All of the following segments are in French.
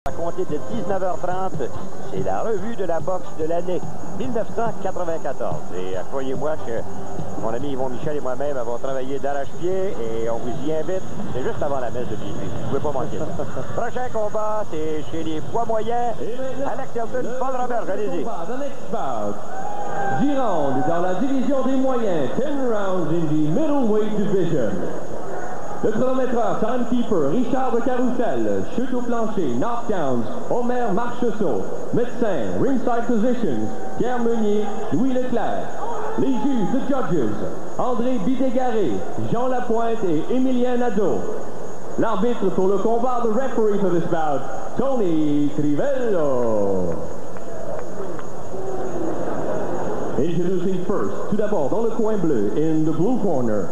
À compter de 19h30, c'est la revue de la boxe de l'année 1994. Et croyez-moi que mon ami Yvon Michel et moi-même avons travaillé d'arrache-pied et on vous y invite. C'est juste avant la messe de minuit. Vous ne pouvez pas manquer ça. Prochain combat, c'est chez les poids moyens. Alex Hilton, Paul Robert, allez-y. 10 rounds dans la division des moyens. 10 rounds in the middleweight division. Le chronométreur, timekeeper, Richard de Carousel, chute au plancher, knockdowns, Homer Marchessault, médecin, ringside positions, Pierre Meunier, Louis Leclerc. Les juges, the judges, André Bidégaré, Jean Lapointe et Émilien Nadeau. L'arbitre pour le combat, the referee for this bout, Tony Crivello. Introducing first, tout d'abord dans le coin bleu, in the blue corner,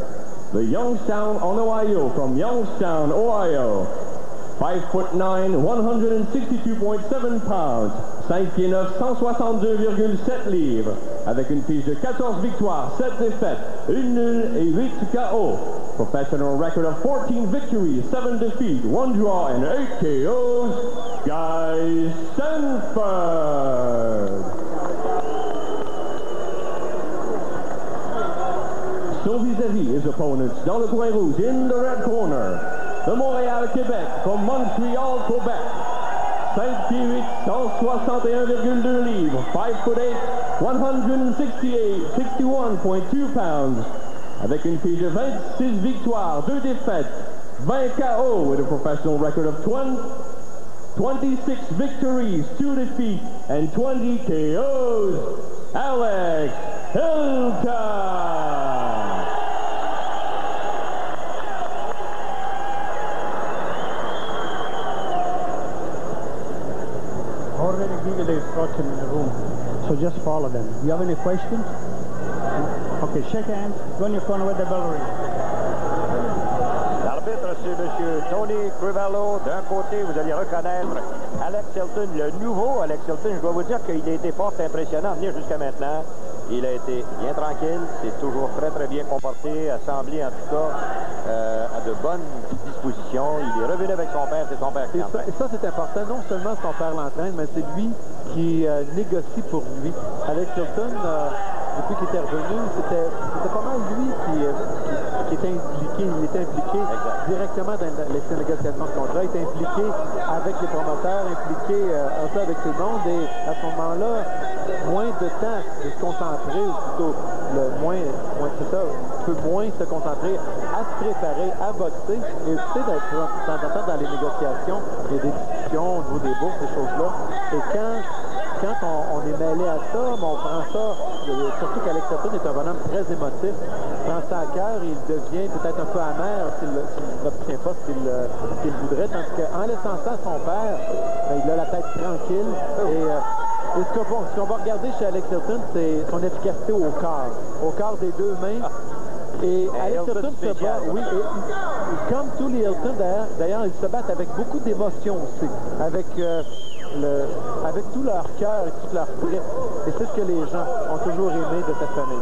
the Youngstown on Ohio from Youngstown, Ohio. 5'9", 162.7 pounds, 5 pieds 9, 162,7 livres, avec une fiche de 14 victoires, 7 défaites, 1 nulle et 8 KO. Professional record of 14 victories, 7 defeats, 1 draw and 8 KOs, Guy Stanford. So vis-à-vis his opponents dans le coin rouge, in the red corner, de Montréal, Québec, from Montreal, Québec. 5 pieds 8, 161,2 livres, 5'8", 161.2 pounds, avec une fiche de 26 victoires, 2 défaites, 20 KO, with a professional record of 26 victories, 2 defeats, and 20 KOs, Alex Hilton. Already give you the instruction in the room, so just follow them. You have any questions? Okay, shake hands. Go in your corner with the bell ring. L'arbitre, c'est M. Tony Crivello. D'un côté, vous allez reconnaître Alex Hilton, le nouveau Alex Hilton. Je dois vous dire qu'il a été fort impressionnant à venir jusqu'à maintenant. Il a été bien tranquille, c'est toujours très bien comporté, assemblé en tout cas à de bonnes dispositions. Il est revenu avec son père, c'est son père qui l'entraîne. Et ça c'est important, non seulement son père l'entraîne, mais c'est lui qui négocie pour lui. Alex Hilton, depuis qu'il était revenu, c'était pas mal lui qui était impliqué. Il était impliqué directement dans les négociations de contrat. Il était impliqué avec les promoteurs, impliqué un peu avec tout le monde. Et à ce moment-là, moins de temps de se concentrer, ou plutôt c'est ça, un peu moins se concentrer à se préparer, à boxer. Et tu sais, d'être dans les négociations, il y a des discussions au niveau des bourses, ces choses-là. Et quand on est mêlé à ça, mais on prend ça, surtout qu'Alex Hilton est un bonhomme très émotif, prend ça à cœur, il devient peut-être un peu amer s'il n'obtient pas ce qu'il voudrait, tandis qu'en laissant ça à son père, ben, il a la tête tranquille. Et ce qu'on va regarder chez Alex Hilton, c'est son efficacité au quart des deux mains. Et Alex Hilton se bat, oui, et comme tous les Hilton d'ailleurs, ils se battent avec beaucoup d'émotion aussi, avec tout leur cœur et toute leur trip. Et c'est ce que les gens ont toujours aimé de cette famille.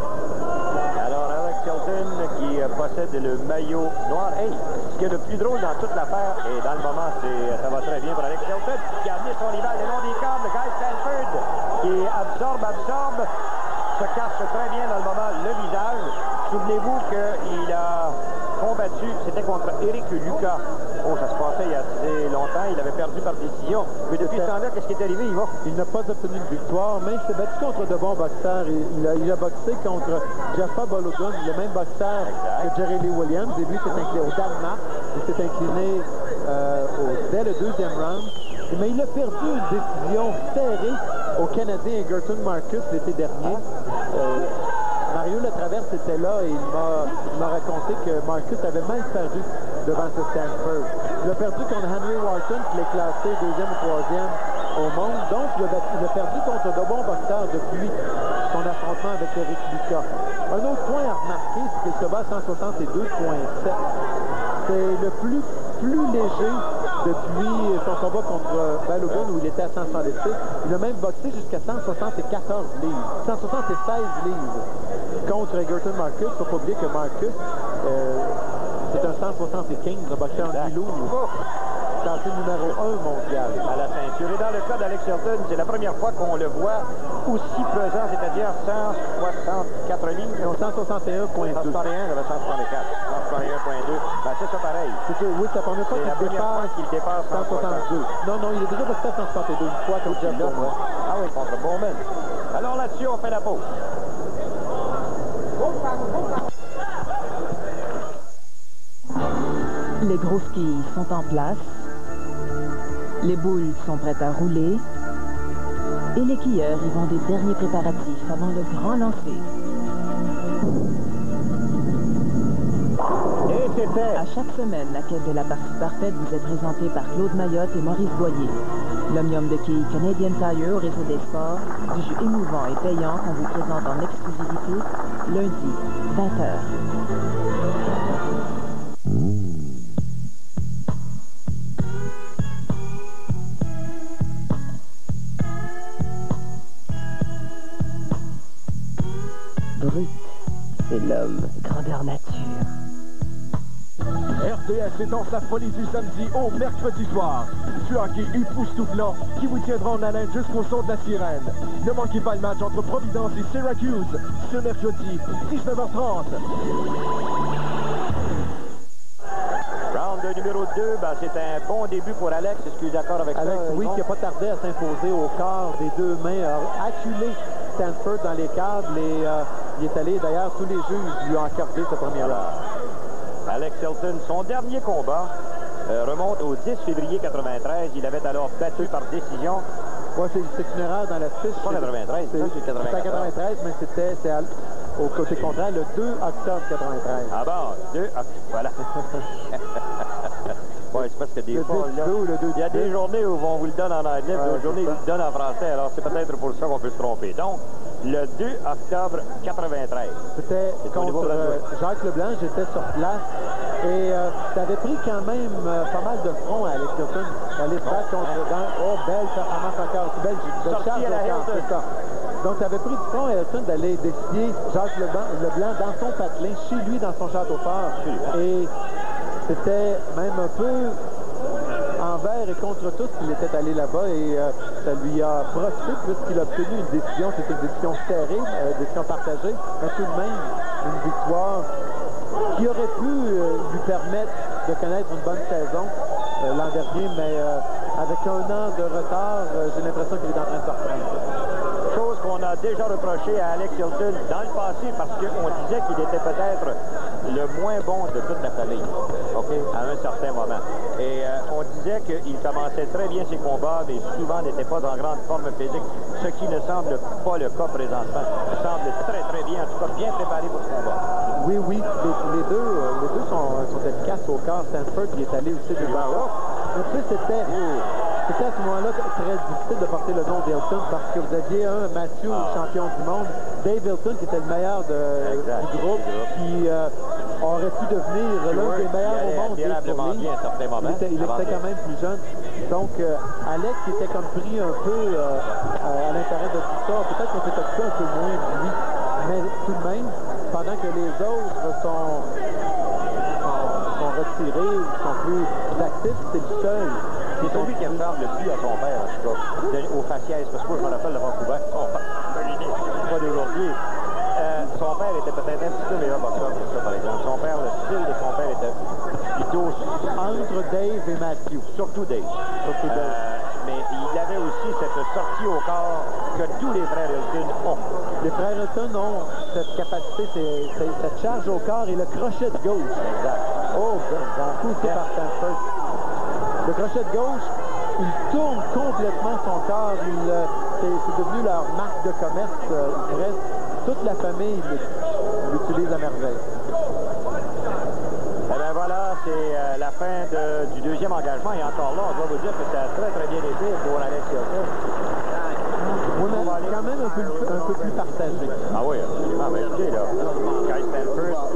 Alors, Alex Hilton qui possède le maillot noir. Hey, ce qui est le plus drôle dans toute l'affaire, et dans le moment, ça va très bien pour Alex Hilton, qui a amené son rival le long des câbles, Guy Stanford, qui absorbe, se cache très bien dans le moment le visage. Souvenez-vous qu'il a combattu, c'était contre Eric Lucas. Oh, ça se passait il y a assez longtemps, il avait perdu par décision. Mais depuis ce temps-là, qu'est-ce qui est arrivé, Yvon? Il n'a pas obtenu de victoire, mais il s'est battu contre de bons boxeurs. Il a boxé contre Jaffa Balogun, le même boxeur que Jerry Lee Williams. Et lui s'est incliné au Danemark. Il s'est incliné dès le 2e round. Mais il a perdu une décision serrée au Canadien Egerton Marcus l'été dernier. Mario Latraverse était là et il m'a raconté que Marcus avait mal perdu devant ce Stanford. Il a perdu contre Henry Wharton, qui l'est classé 2e ou 3e au monde. Donc, il a perdu contre de bons boxeurs depuis son affrontement avec Eric Lucas. Un autre point à remarquer, c'est qu'il se bat à 162,7. C'est le plus léger depuis son combat contre Balogun où il était à 176. Il a même boxé jusqu'à 174 livres, 176 livres contre Egerton Marcus. Il ne faut pas oublier que Marcus, c'est un 175, un boxeur en mi-lourd, classé numéro 1 mondial. À la fin sûr. Et dans le cas d'Alex Hilton, c'est la première fois qu'on le voit aussi pesant, c'est-à-dire 164 livres. 161,2. 161, il avait 164. 161,2. Ben, c'est ça pareil. Oui, c'est la première fois qu'il dépasse qu'il dépasse 162. Non, il est déjà passé à 162 une fois comme Jeff Bowman. Ah oui, contre Bowman. Alors là-dessus, on fait la pause. Les gros skis sont en place. Les boules sont prêtes à rouler. Et les skieurs y vont des derniers préparatifs avant le grand lancer. Et c'est fait. À chaque semaine, la quête de la partie parfaite vous est présentée par Claude Mayotte et Maurice Boyer. L'omnium de quilles Canadian Tire au réseau des sports, du jeu émouvant et payant qu'on vous présente en exclusivité lundi, 20h. Brut, c'est l'homme, grandeur nature. RDS est dans sa folie du samedi au mercredi soir. Du hockey époustouflant qui vous tiendra en haleine jusqu'au son de la sirène. Ne manquez pas le match entre Providence et Syracuse ce mercredi, 19h30. Round numéro 2, ben, c'est un bon début pour Alex. Est-ce que tu es d'accord avec Alex, ça? oui, qui n'a pas tardé à s'imposer au quart des deux mains, a acculé Stanford dans les câbles et il est allé, d'ailleurs, tous les juges lui ont accordé ce premier round. Alex Hilton, son dernier combat remonte au 10 février 93. Il avait alors battu par décision. Oui, c'est une erreur dans la fiche. C'est pas 93, c'est 94. C'était 93, mais c'était au côté contraire, le 2 octobre 93. Ah bon, 2 octobre, voilà. Oui, c'est parce que des fois, là, il y a des journées où on vous le donne en anglais, puis d'autres journées, ils vous le donnent en français. Alors, c'est peut-être pour ça qu'on peut se tromper. Donc, le 2 octobre 93. C'était contre Jacques Leblanc, j'étais sur place. Et ça avait pris quand même pas mal de front à Alex Hilton. Aller se battre contre Leblanc. Oh, belle performance encore. Belle charge de camp, c'est ça. Donc, ça avait pris du front à Hilton d'aller défier Jacques Leblanc dans son patelin, chez lui, dans son château fort. Et c'était même un peu envers et contre tous qu'il était allé là-bas et ça lui a profité puisqu'il a obtenu une décision. C'était une décision serrée, une décision partagée, mais tout de même une victoire qui aurait pu lui permettre de connaître une bonne saison l'an dernier, mais avec un an de retard, j'ai l'impression qu'il est en train de se reprendre. Chose qu'on a déjà reproché à Alex Hilton dans le passé parce qu'on disait qu'il était peut-être le moins bon de toute la famille, OK, à un certain moment. Et on disait qu'il commençait très bien ses combats, mais souvent n'était pas en grande forme physique, ce qui ne semble pas le cas présentement. Il semble très, très bien, en tout cas bien préparé pour ce combat. Oui, les deux sont efficaces au corps. Stanford qui est allé aussi de barreaux. En plus, c'était à ce moment-là très difficile de porter le nom d'Hilton parce que vous aviez un Matthew, champion du monde, Dave Hilton, qui était le meilleur du groupe, qui aurait pu devenir l'un des meilleurs au monde. Il était quand même plus jeune. Donc, Alex était comme pris un peu à l'intérieur de tout ça. Peut-être qu'on s'est occupé un peu moins de lui. Mais tout de même, pendant que les autres sont retirés, sont plus actifs, c'est le seul. C'est celui qui ressemble le plus à son père, en tout cas, au faciès, parce que moi, je me rappelle d'avoir couvert son père, pas d'aujourd'hui. Son père était peut-être un petit peu meilleur boxeur que ça, par exemple. Son père, le style de son père était plutôt entre Dave et Matthew. Surtout Dave. Mais il avait aussi cette sortie au corps que tous les frères Hilton ont. Les frères Hilton ont cette capacité, cette charge au corps et le crochet de gauche. Exact. Oh, poussé par Stanford. Le crochet de gauche, il tourne complètement son corps. C'est devenu leur marque de commerce presque. Toute la famille l'utilise à merveille. Eh bien voilà, c'est la fin du deuxième engagement. Et encore là, on doit vous dire que ça a très très bien été pour Alex Hilton. On a quand même un peu plus partagé. Ah oui, absolument. Mais écoutez, là, Guy Stanford...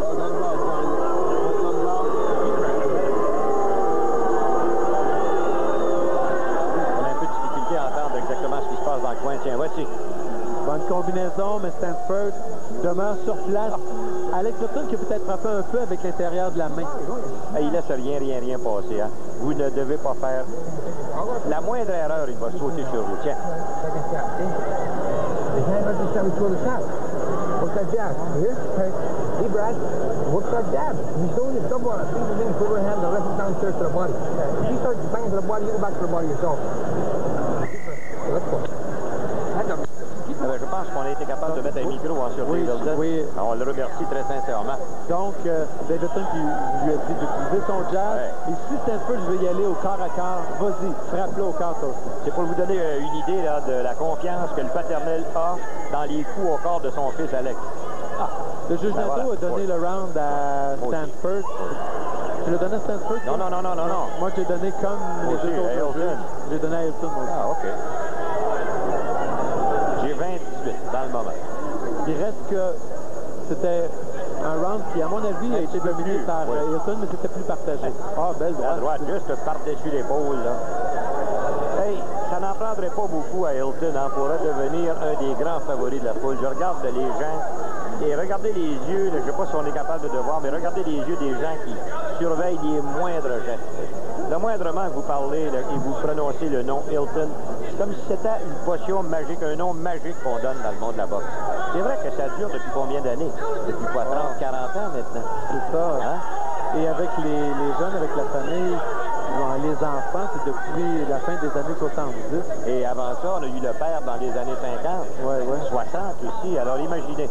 On a un peu de difficulté à entendre exactement ce qui se passe dans le coin. Tiens, voici. Bon, Dans une combinaison, mais Stanford demeure sur place. Alex Hilton qui a peut-être frappé un peu avec l'intérieur de la main. Il laisse rien passer. Hein. Vous ne devez pas faire la moindre erreur, il va sauter sur vous. Tiens. What's that jab? Here? Okay. Hey, Brad. What's that jab? He's doing his double on it. He's in for hand, the left downstairs to the body. If he starts banging to the body, you go back to the body yourself. Let's go. Je pense qu'on a été capable de mettre un micro en surprise. Oui. On le remercie très sincèrement. Donc, Davidson qui lui a dit d'utiliser son jab. Ouais. Et si Stanford veut y aller au corps à corps, vas-y, frappe-le au corps toi aussi. C'est pour vous donner une idée là, de la confiance que le paternel a dans les coups au corps de son fils Alex. Le juge Nadeau a donné le round à Stanford. Tu l'as donné à Stanford? Non. Moi, j'ai donné comme les deux autres juges. J'ai donné à Hilton aussi. Ah, OK. J'ai 28 dans le moment. Il reste que c'était un round qui, à mon avis, a été dominé par Hilton, mais c'était plus partagé. Belle droite. La droite, juste par-dessus l'épaule, là. Hey, ça n'en prendrait pas beaucoup à Hilton pour devenir un des grands favoris de la foule. Je regarde les gens et regardez les yeux, je ne sais pas si on est capable de voir, mais regardez les yeux des gens qui surveillent les moindres gestes. Le moindrement que vous parlez là, et vous prononcez le nom Hilton, c'est comme si c'était une potion magique, un nom magique qu'on donne dans le monde de la boxe. C'est vrai que ça dure depuis combien d'années? Depuis quoi, 30, 40 ans maintenant? C'est ça. Hein? Et avec les jeunes, avec la famille, les enfants, c'est depuis la fin des années 70. Et avant ça, on a eu le père dans les années 50, 60 aussi. Alors imaginez.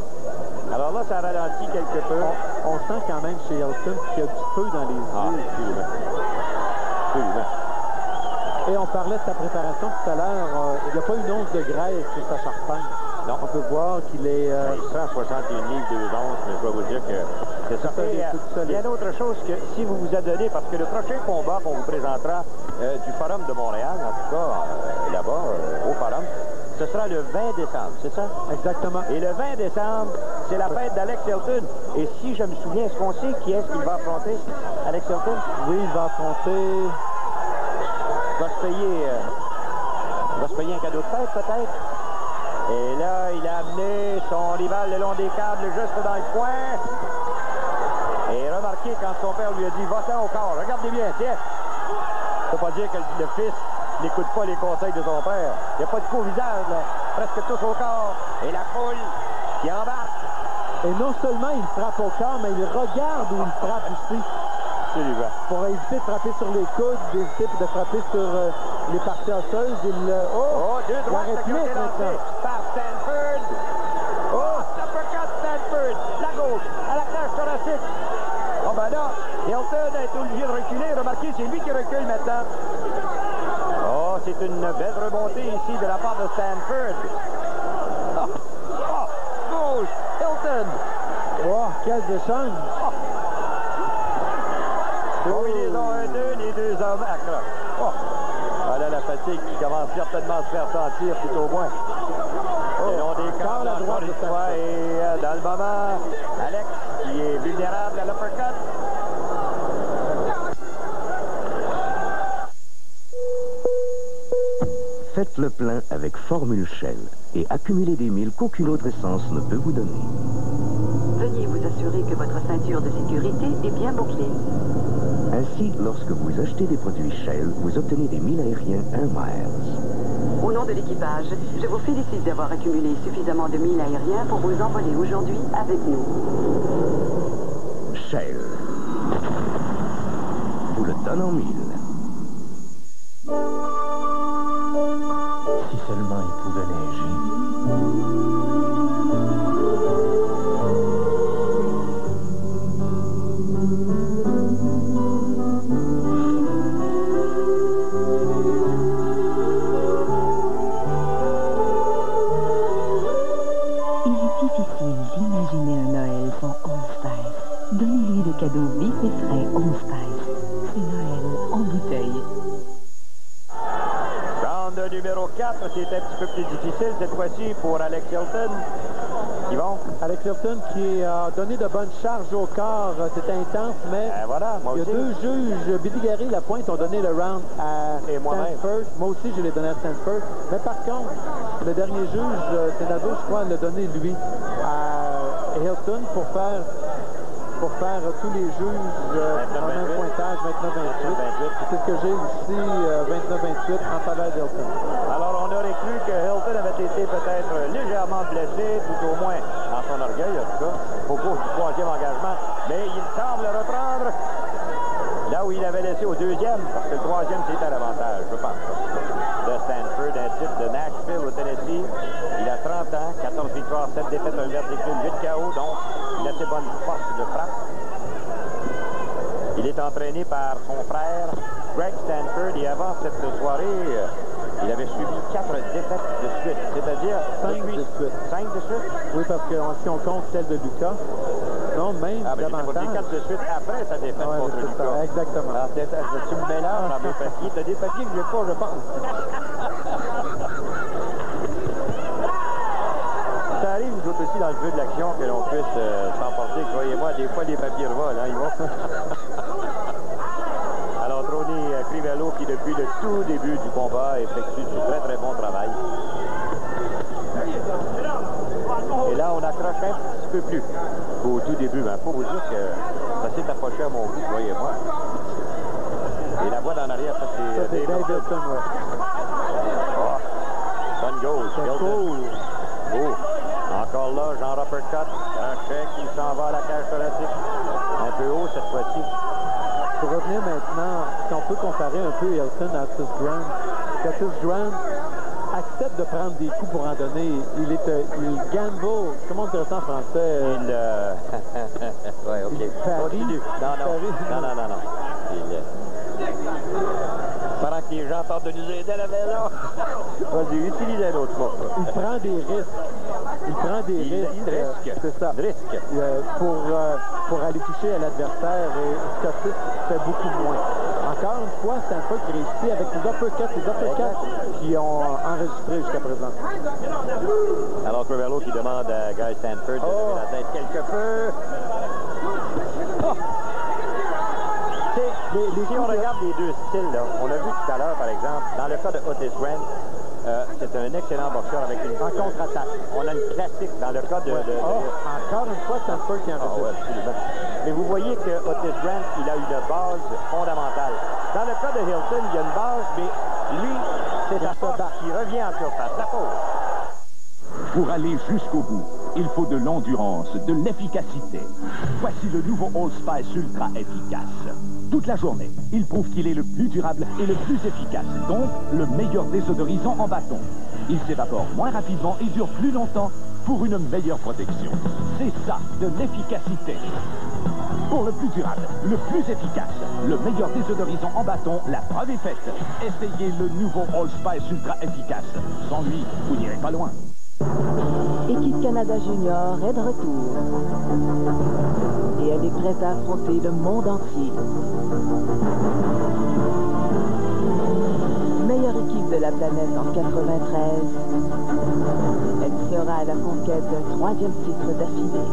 Alors là, ça ralentit quelque peu. On sent quand même chez Hilton qu'il y a du feu dans les yeux. Absolument. Et on parlait de sa préparation tout à l'heure. Il n'y a pas une once de graisse sur sa charpente. Non. On peut voir qu'il est... 161 livres, 2 onces, mais je vais vous dire que c'est ça. Il y a une autre chose que si vous vous adonnez, parce que le prochain combat qu'on vous présentera du Forum de Montréal, en tout cas là-bas, au Forum, ce sera le 20 décembre, c'est ça? Exactement. Et le 20 décembre, c'est la fête d'Alex Hilton. Et si je me souviens, est-ce qu'on sait qui est-ce qu'il va affronter? Alex Hilton? Oui, il va affronter... Il va se payer un cadeau de fête, peut-être? Et là, il a amené son rival le long des câbles, juste dans le coin. Et remarquez quand son père lui a dit, va-t'en au corps, regardez bien, tiens. Faut pas dire que le fils n'écoute pas les conseils de son père. Il n'y a pas de coup au visage, là. Presque tous au corps. Et la foule qui embarque. Et non seulement il frappe au corps, mais il regarde où il frappe aussi. Pour éviter de frapper sur les coudes, d'éviter de frapper sur les parties osseuses. Deux droites lancées par Stanford. Uppercut Stanford. La gauche à la cage thoracique. Ben là, Hilton est obligé de reculer. Remarquez, c'est lui qui recule maintenant. C'est une belle remontée ici de la part de Stanford. Gauche, Hilton. Quel échange. Combinaison 1-2, les deux hommes accrochent. Voilà la fatigue qui commence certainement à se faire sentir tout au moins. Et on décale la droite une fois et dans le moment, Alex qui est vulnérable à l'uppercut. Faites le plein avec Formule Shell et accumulez des milles qu'aucune autre essence ne peut vous donner. Veuillez vous assurer que votre ceinture de sécurité est bien bouclée. Ainsi, lorsque vous achetez des produits Shell, vous obtenez des milles aériens 1 miles. Au nom de l'équipage, je vous félicite d'avoir accumulé suffisamment de milles aériens pour vous envoler aujourd'hui avec nous. Shell vous le donne en milles. Si seulement il pouvait neiger. D'imaginer un Noël sans Old Spice. Donnez-lui de cadeaux vifs et frais Old Spice. C'est Noël en bouteille. Round numéro 4, c'est un petit peu plus difficile cette fois-ci pour Alex Hilton. Yvon? Alex Hilton qui a donné de bonnes charges au corps. C'était intense, mais voilà, moi il y a aussi. deux juges, Billy Gary et Lapointe, ont donné le round à Stanford. Moi aussi, je l'ai donné à Stanford. Mais par contre, le dernier juge, Senado, je crois, l'a donné, lui, à Hilton pour faire tous les juges en même pointage, 29-28. C'est ce que j'ai ici, 29-28 en faveur d'Hilton. Alors, on aurait cru que Hilton avait été peut-être légèrement blessé, tout au moins dans son orgueil, en tout cas, au cours du troisième engagement. Mais il semble reprendre là où il avait laissé au deuxième, parce que le troisième, c'était à l'avantage, je pense. De Stanford, un titre de Nashville au Tennessee. Il a 30 ans, 14 victoires, 7 défaites, un verticule, 8 KO, donc une assez bonne force de frappe. Il est entraîné par son frère, Greg Stanford, et avant cette soirée, il avait subi 4 défaites de suite, c'est-à-dire 5 de suite. 5 de suite? Oui, parce que si on compte celle de Lucas, non, même davantage. 4 de suite après sa défaite contre Lucas. Ça, exactement. Alors, tu me mélanges dans mes papiers. Tu as des papiers que je n'ai pas, je pense. Ça arrive, nous autres aussi, dans le jeu de l'action, que l'on puisse s'emporter. Croyez-moi, des fois, les papiers revolent, hein, ils vont. Alors, Tony Crivello, qui depuis le tout début du combat effectue du très, très bon travail. Et là, on accroche un petit peu plus qu'au tout début. Mais il faut vous dire que ça s'est approché à mon goût, croyez-moi. Et la voix d'en arrière, ça, c'est Dave Hilton, oui. Oh, bonne gauche. Cool. Oh. Encore là, Jean Uppercut. Un chèque qui s'en va à la cage thoracique. Un peu haut cette fois-ci. Pour revenir maintenant, si on peut comparer un peu Hilton à Otis Grant. Otis Grant accepte de prendre des coups pour en donner. Il gamble. Comment on dirait ça en français? Oui, OK. Il parie. Non. Pendant que les gens tentent de nous aider à la maison. Vas-y, utilise un autre mot. Il prend des risques. Il prend des risques. C'est ça. Pour aller toucher à l'adversaire. Et Scottis fait beaucoup moins. Encore une fois, c'est un peu qui réussit avec les uppercuts qui ont enregistré jusqu'à présent. Alors, Crivello qui demande à Guy Stanford de lever la tête quelque peu. Oh. Si on regarde les deux styles, là, on a vu tout à l'heure, par exemple, dans le cas de Otis Grant, c'est un excellent boxeur avec une contre-attaque. On a une classique dans le cas de... Encore une fois, Stanford qui enregistre. Absolument. Mais vous voyez que Otis Grant, il a une base fondamentale. Dans le cas de Hilton, il y a une base, mais lui, c'est sa force qui revient en surface. La pause. Pour aller jusqu'au bout, il faut de l'endurance, de l'efficacité. Voici le nouveau Old Spice Ultra efficace. Toute la journée, il prouve qu'il est le plus durable et le plus efficace, donc le meilleur désodorisant en bâton. Il s'évapore moins rapidement et dure plus longtemps pour une meilleure protection. C'est ça, de l'efficacité. Pour le plus durable, le plus efficace, le meilleur désodorisant en bâton, la preuve est faite. Essayez le nouveau Old Spice Ultra efficace. Sans lui, vous n'irez pas loin. Équipe Canada Junior est de retour. Et elle est prête à affronter le monde entier. Meilleure équipe de la planète en 93. Elle sera à la conquête d'un 3e titre d'affilée.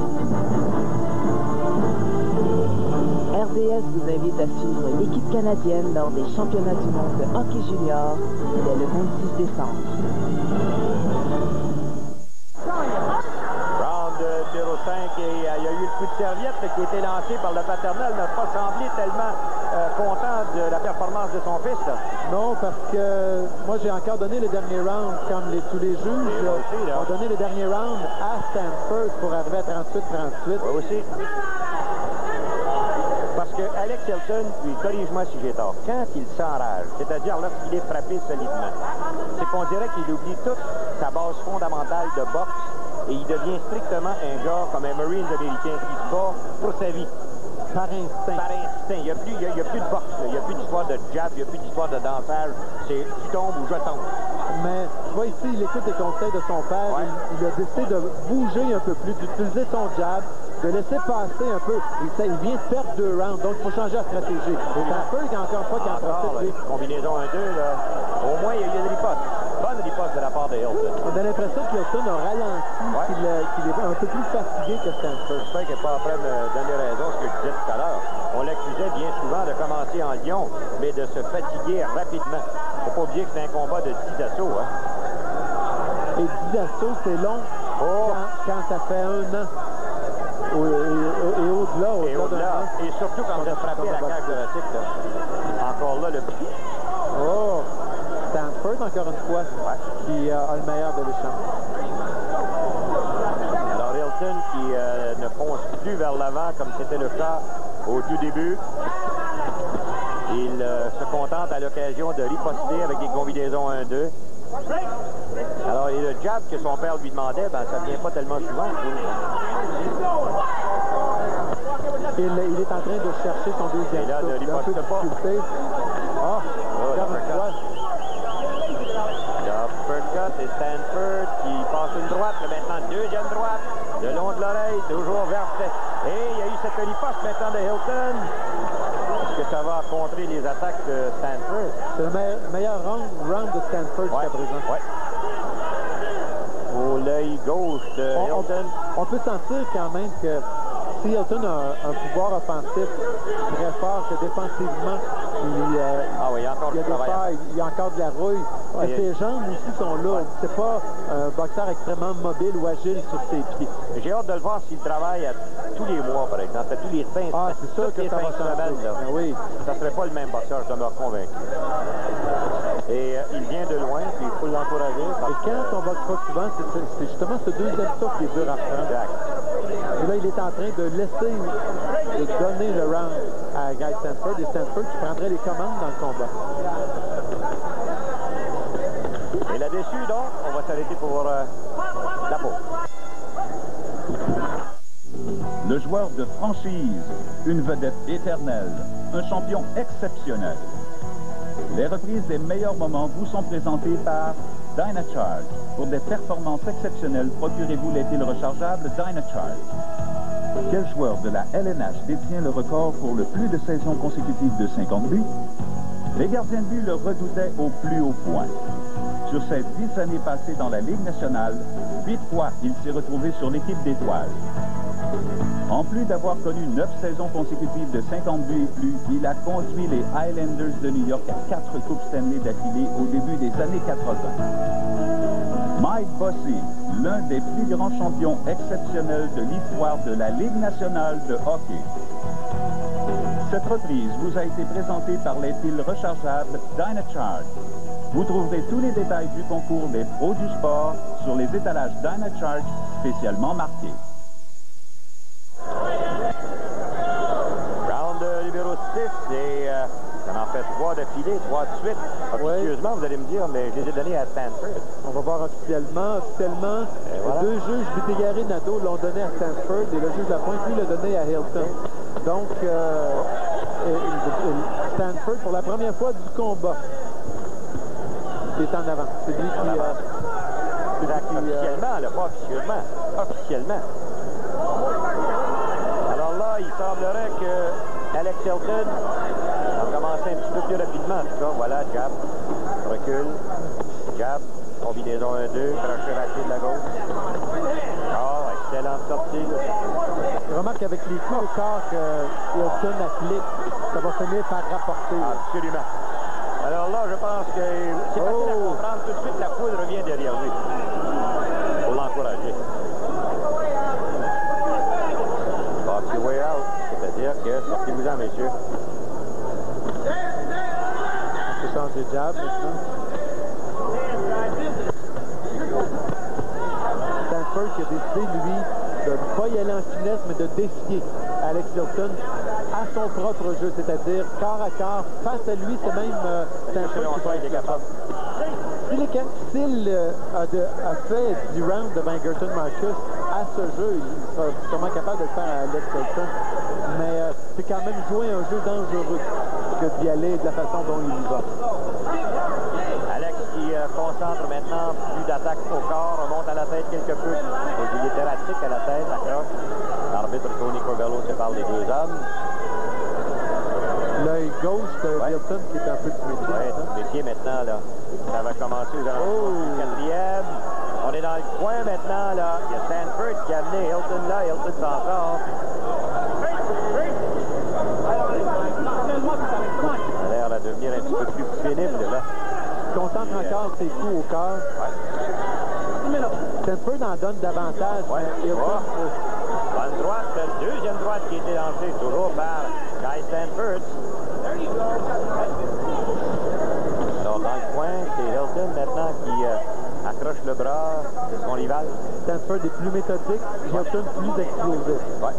RDS vous invite à suivre l'équipe canadienne lors des championnats du monde de hockey junior dès le 26 décembre. Numéro 5, et il y a eu le coup de serviette qui a été lancé par le paternel, n'a pas semblé tellement content de la performance de son fils. Non, parce que moi j'ai encore donné le dernier round, comme tous les juges ont donné le dernier round à Stanford pour arriver à 38-38. Moi aussi. Parce que Alex Hilton, lui, corrige-moi si j'ai tort, quand il s'enrage, c'est-à-dire lorsqu'il est frappé solidement, c'est qu'on dirait qu'il oublie toute sa base fondamentale de boxe. Et il devient strictement un gars comme un Marine américain qui se bat pour sa vie. Par instinct. Par instinct. Il n'y a plus de boxe. Il n'y a plus d'histoire de jab. Il n'y a plus d'histoire de dansage. C'est tu tombes ou je tombe. Mais tu vois ici, il écoute les conseils de son père. Ouais. Il a décidé de bouger un peu plus, d'utiliser son jab, de laisser passer un peu. Il vient de perdre 2 rounds, donc il faut changer la stratégie. Et Stanford, encore une fois, qui en profite. Combinaison 1-2, là. Au moins, il y a une riposte. Hilton a ralenti, qu'il est un peu plus fatigué que Stanford. J'espère qu'il n'est pas en train de me donner raison, ce que je disais tout à l'heure. On l'accusait bien souvent de commencer en lion, mais de se fatiguer rapidement. Il ne faut pas oublier que c'est un combat de 10 assauts. Hein? Et 10 assauts, c'est long quand ça fait 1 an. Et au-delà. Et surtout quand vous êtes frappé à la cage thoracique. Encore là, le... Oh! Stanford, encore une fois, qui a le meilleur de l'échange. Alors Hilton qui ne fonce plus vers l'avant comme c'était le cas au tout début. Il se contente à l'occasion de riposter avec des combinaisons 1-2. Alors, et le jab que son père lui demandait, ben, ça ne vient pas tellement souvent. Il est en train de chercher son deuxième. Et là, ne riposte pas. Uppercut et Stanford qui passe une droite, là, maintenant deuxième droite, le long de l'oreille, toujours vers... Et il y a eu cette riposte maintenant de Hilton. Est-ce que ça va contrer les attaques de Stanford? C'est le meilleur round de Stanford jusqu'à présent. Ouais. Au l'œil gauche de Hilton. On peut sentir quand même que si Hilton a un pouvoir offensif très fort, que défensivement, il y a des failles, il y a encore de la rouille. Et ses jambes aussi sont là. C'est pas un boxeur extrêmement mobile ou agile sur ses pieds. J'ai hâte de le voir s'il travaille tous les mois, par exemple, tous les 5 semaines. C'est sûr que ça va changer. Oui. Ça ne serait pas le même boxeur, je demeure convaincu. Et il vient de loin, puis il faut l'encourager. Et quand on boxe pas souvent, c'est justement ce deuxième souffle qui est dur à prendre. Exact. Et là, il est en train de laisser, de donner le round à Guy Stanford, et Stanford qui prendrait les commandes dans le combat. Et là-dessus, donc, on va s'arrêter pour la pause. Le joueur de franchise, une vedette éternelle, un champion exceptionnel. Les reprises des meilleurs moments vous sont présentées par Dynacharge. Pour des performances exceptionnelles, procurez-vous les piles rechargeables Dynacharge. Quel joueur de la LNH détient le record pour le plus de saisons consécutives de 50 buts? Les gardiens de but le redoutaient au plus haut point. Sur ces 10 années passées dans la Ligue nationale, 8 fois il s'est retrouvé sur l'équipe d'étoiles. En plus d'avoir connu 9 saisons consécutives de 50 buts et plus, il a conduit les Highlanders de New York à 4 Coupes Stanley d'affilée au début des années 80. Mike Bossy, l'un des plus grands champions exceptionnels de l'histoire de la Ligue nationale de hockey. Cette reprise vous a été présentée par les piles rechargeables Dynacharge. Vous trouverez tous les détails du concours des pros du sport sur les étalages Dynacharge spécialement marqués. Round numéro 6 et on en fait 3 d'affilée, 3 de suite. Officieusement, vous allez me dire, mais je les ai donnés à Stanford. On va voir officiellement. Officiellement, voilà. 2 juges, Butégari et Nadeau, l'ont donné à Stanford et le juge Lapointe, lui, l'a donné à Hilton. Donc, Stanford, pour la première fois du combat, est en avant. C'est lui qui... officiellement, là, pas officieusement. Officiellement. Alors là, il semblerait que Alex Hilton va commencer un petit peu plus rapidement. En tout cas, voilà, jab, recul, jab, combinaison 1-2, crochet raté de la gauche. Excellente sortie. Je remarque avec les coups au corps que Hilton applique, ça va finir par rapporter. Absolument. Alors là, je pense que c'est facile à comprendre. Tout de suite, la foule revient derrière lui. Pour l'encourager. Box your way out. C'est-à-dire que sortez-vous-en, messieurs. On peut changer de jab maintenant. Stanford qui a décidé, lui, de ne pas y aller en finesse, mais de défier Alex Hilton à son propre jeu, c'est-à-dire corps à corps, face à lui, c'est même Stanford qui va être capable. S'il a fait du round devant Gerton Marcus à ce jeu, il sera sûrement capable de le faire à Alex Hilton. Mais c'est quand même jouer un jeu dangereux que d'y aller de la façon dont il y va. Alex qui concentre maintenant plus d'attaque au corps, remonte à la tête quelque peu. Il est erratique à la tête, d'accord. L'arbitre Tony Corbello sépare les deux hommes. L'œil gauche de Hilton qui est un peu de métier. Oui, métier maintenant, là. Ça va commencer aux alentours du 4e. On est dans le coin maintenant, là. Il y a Stanford qui a amené Hilton là. Hilton s'en sort. Ça a l'air de devenir un petit peu plus pénible, là. Il concentre encore ses coups au corps. Ouais. Stanford en donne davantage. Ouais. Hilton, Bonne droite, deuxième droite qui a été lancée, toujours par Guy Stanford. Alors, dans le coin, c'est Hilton maintenant qui accroche le bras de son rival. Stanford est plus méthodique, Hilton plus explosif. Ouais.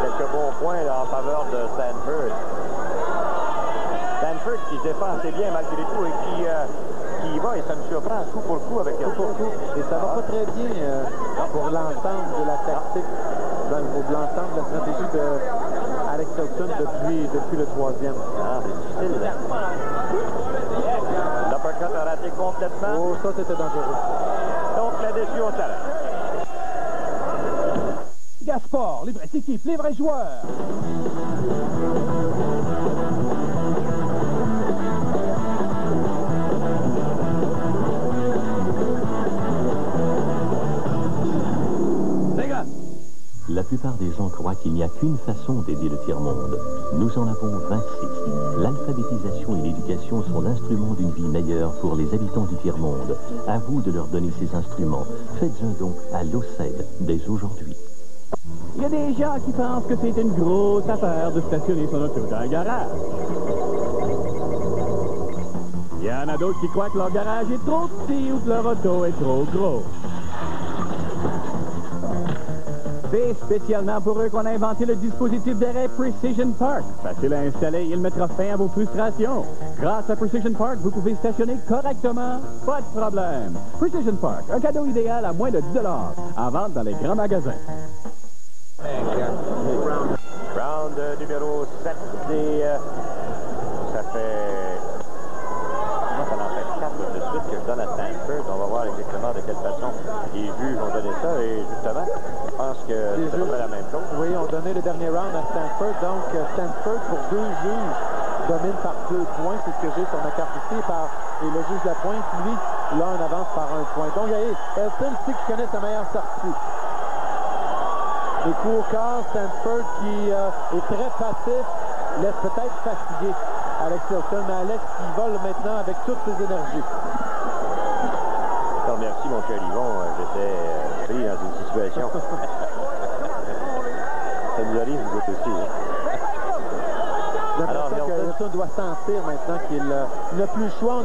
Quelques bons points là, en faveur de Stanford. Stanford qui se défend assez bien malgré tout et qui y va, et ça me surprend, coup pour coup avec Hilton. Coup pour coup. Et ça va pas très bien pour l'ensemble de la tactique, pour l'ensemble de la stratégie de Alex Hilton depuis le troisième. Ah, c'est difficile. L'uppercut a raté complètement. Oh, ça c'était dangereux. Donc la décision s'arrête. Gaspard, les vraies équipes, les vrais joueurs. La plupart des gens croient qu'il n'y a qu'une façon d'aider le tiers-monde. Nous en avons 26. L'alphabétisation et l'éducation sont l'instrument d'une vie meilleure pour les habitants du tiers-monde. À vous de leur donner ces instruments. Faites un don à l'OCED dès aujourd'hui. Il y a des gens qui pensent que c'est une grosse affaire de stationner son auto dans un garage. Il y en a d'autres qui croient que leur garage est trop petit ou que leur auto est trop gros. C'est spécialement pour eux qu'on a inventé le dispositif d'arrêt Precision Park. Facile à installer, il mettra fin à vos frustrations. Grâce à Precision Park, vous pouvez stationner correctement, pas de problème. Precision Park, un cadeau idéal à moins de 10 $, en vente dans les grands magasins. Round numéro 7, et ça fait... Moi, ça en fait 4 de suite que je donne à Stanford. On va voir exactement de quelle façon les juges ont donné ça. Et justement, je pense que c'est pas la même chose. Oui, on donné le dernier round à Stanford. Donc, Stanford, pour 2 juges, domine par 2 points. C'est ce que j'ai sur ma carte ici. Et le juge de la pointe, lui, là, on avance par 1 point. Donc, Hilton sait qu'il connaît sa meilleure sortie. Les coups au corps, Stanford qui est très passif, laisse peut-être fatiguer Alex Hilton, mais Alex qui vole maintenant avec toutes ses énergies. Alors, merci mon cher Yvon, j'étais pris dans une situation. Ça nous arrive, vous autres aussi. Hein? J'ai l'impression que Hilton doit sentir maintenant qu'il n'a plus le choix.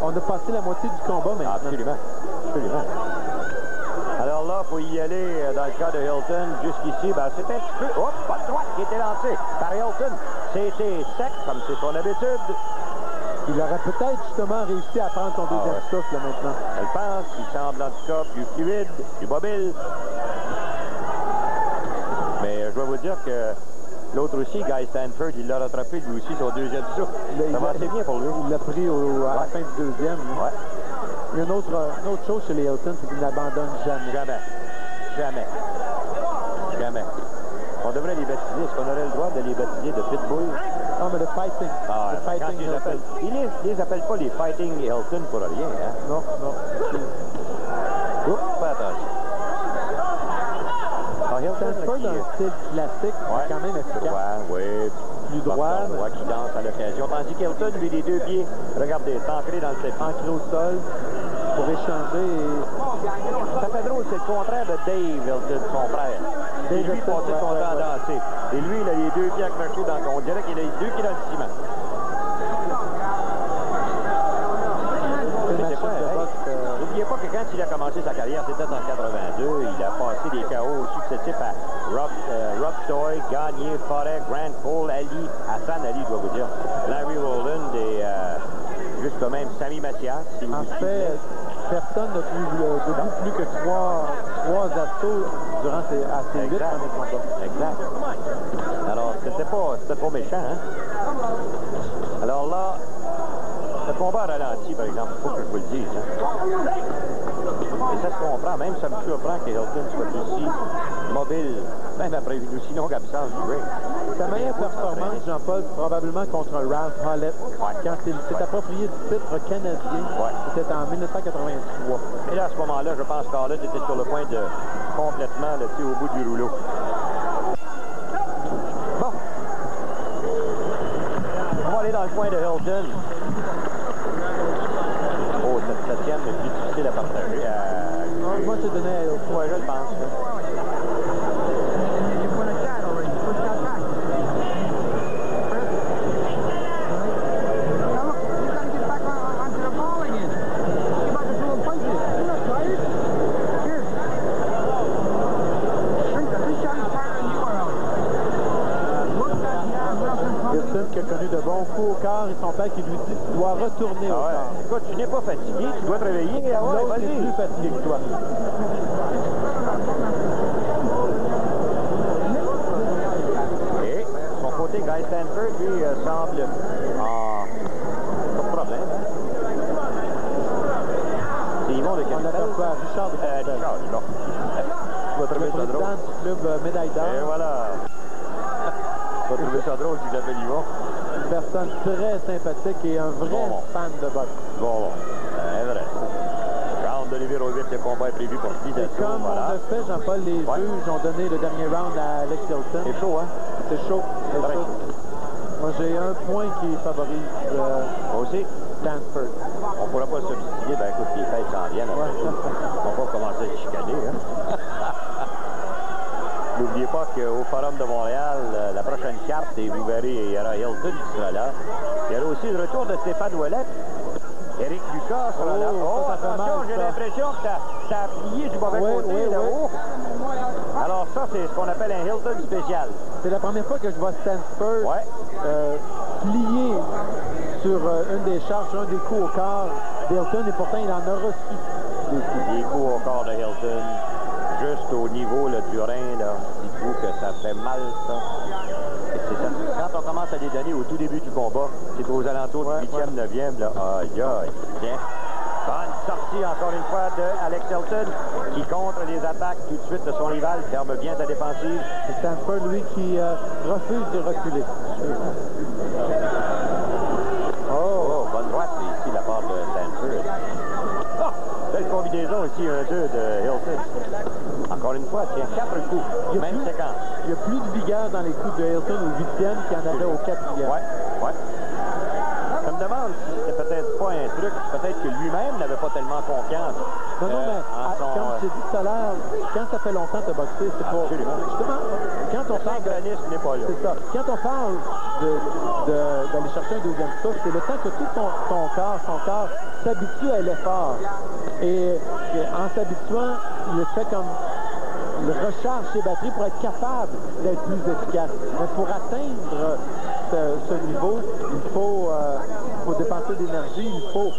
On a passé la moitié du combat maintenant. Absolument, absolument. Alors là, pour y aller, dans le cas de Hilton, jusqu'ici, ben, c'était un petit peu... Hop, pas de droite qui était lancée par Hilton. C'était sec, comme c'est son habitude. Il aurait peut-être justement réussi à prendre son deuxième souffle maintenant. Elle pense qu'il semble en tout cas plus fluide, plus mobile. Mais je dois vous dire que l'autre aussi, Guy Stanford, il l'a rattrapé lui aussi son deuxième souffle. Ça va assez bien pour lui. Il l'a pris à la fin du deuxième. Ouais. Il y a une autre chose chez les Hilton, c'est qu'ils n'abandonnent jamais. Jamais. On devrait les baptiser. Est-ce qu'on aurait le droit de les baptiser de pitbull? Non, mais de fighting. Ah, fighting Hilton. Ils les appellent pas les Fighting Hilton pour rien, hein? Non. Oups, fais attention. Stanford, dans un style classique, quand même efficace. Oui. Plus droit. Qui danse à l'occasion. Tandis qu'Hilton, lui, les 2 pieds, regardez, ancré dans le tapis. Ancré au sol pour échanger. Ça fait drôle, c'est le contraire de Dave Hilton, son frère. Dave, lui, passait son temps à danser. Et lui, il a les 2 pieds accrochés dans le... On dirait qu'il a les 2 pieds dans le ciment. N'oubliez pas que quand il a commencé sa carrière, c'était en 82, il a passé des KO successifs à Rob Stoy, Gagné, Forêt, Grant Cole, Ali, Hassan Ali, je dois vous dire, Larry Rowland et juste quand même Sammy Mathias. Si vous en fait, personne n'a plus que 3 assauts durant ces 8 premiers combats. Exact. Alors, c'était pas méchant, hein? Alors là, le combat a ralenti, par exemple, il faut que je vous le dise. Hein? Et ça se comprend. Même ça me surprend que Hilton soit aussi mobile, même après une aussi longue absence du Ray. Sa meilleure performance, Jean-Paul, probablement contre Ralph Hollett, quand il s'est approprié du titre canadien. C'était en 1983. Et là, à ce moment-là, je pense qu'Hollett était sur le point de complètement le au bout du rouleau. Bon. On va aller dans le coin de Hilton. Oh, cette septième est plus difficile à partager. Moi, je donnais à Hilton. Oui, je le pense. Qui a connu de bons coups au corps et son père qui lui dit tu dois retourner au corps. Écoute, tu n'es pas fatigué, tu dois te réveiller. L'autre est plus fatigué que toi. Et son côté, Guy Stanford, lui, semble en... pas de problème. C'est Yvon de Canada. On aperçoit Richard de Canada. Richard, bon. Tu vas trouver ça drôle. Du club médaille d'or. Et voilà. Tu vas trouver ça drôle si j'appelle Yvon. Une personne très sympathique et un vrai fan de boxe. Bon, c'est vrai. Round de numéro 8, le combat est prévu pour 10 Et comme on le fait, Jean-Paul, les juges ont donné le dernier round à Alex Hilton. C'est chaud, hein? C'est chaud. Très chaud. Moi, j'ai un point qui favorise moi aussi. Stanford. On ne pourra pas s'obstiner. Ben écoute, les fêtes s'en viennent. On va pas commencer à chicaner, hein? N'oubliez pas qu'au Forum de Montréal, la prochaine carte, et vous verrez, il y aura Hilton qui sera là. Il y aura aussi le retour de Stéphane Ouellet. Éric Lucas sera là. Oh, attention, j'ai l'impression que ça a plié du mauvais côté là-haut. Alors ça, c'est ce qu'on appelle un Hilton spécial. C'est la première fois que je vois Stanford plier sur une des charges, un des coups au corps d'Hilton, et pourtant il en a reçu des coups au corps de Hilton. Juste au niveau là, du rein, là, dites-vous que ça fait mal, ça. Ça. Quand on commence à les donner au tout début du combat, c'est aux alentours du 8e, 9e, là, aïe, aïe, tiens. Bonne sortie, encore une fois, de Alex Hilton, qui contre les attaques tout de suite de son rival, ferme bien sa défensive. C'est Stanford, lui, qui refuse de reculer. Oh, bonne droite, ici, la part de Stanford. Oh, belle combinaison ici, 1-2 de Hilton. Encore une fois, tiens, 4 coups, même séquence. Il y a plus de vigueur dans les coups de Hilton au 8e qu'il y en avait au 4e. Ouais. Je me demande si c'était peut-être pas un truc, peut-être que lui-même n'avait pas tellement confiance. Non, mais comme je t'ai dit tout à l'heure, quand ça fait longtemps de boxer, c'est pas... Justement, quand on parle n'est pas là. C'est ça. Quand on parle d'aller chercher un deuxième souffle, c'est le temps que tout son corps s'habitue à l'effort. Et en s'habituant, il fait comme... Il recharge ses batteries pour être capable d'être plus efficace. Mais pour atteindre ce niveau, il faut dépenser d'énergie, il faut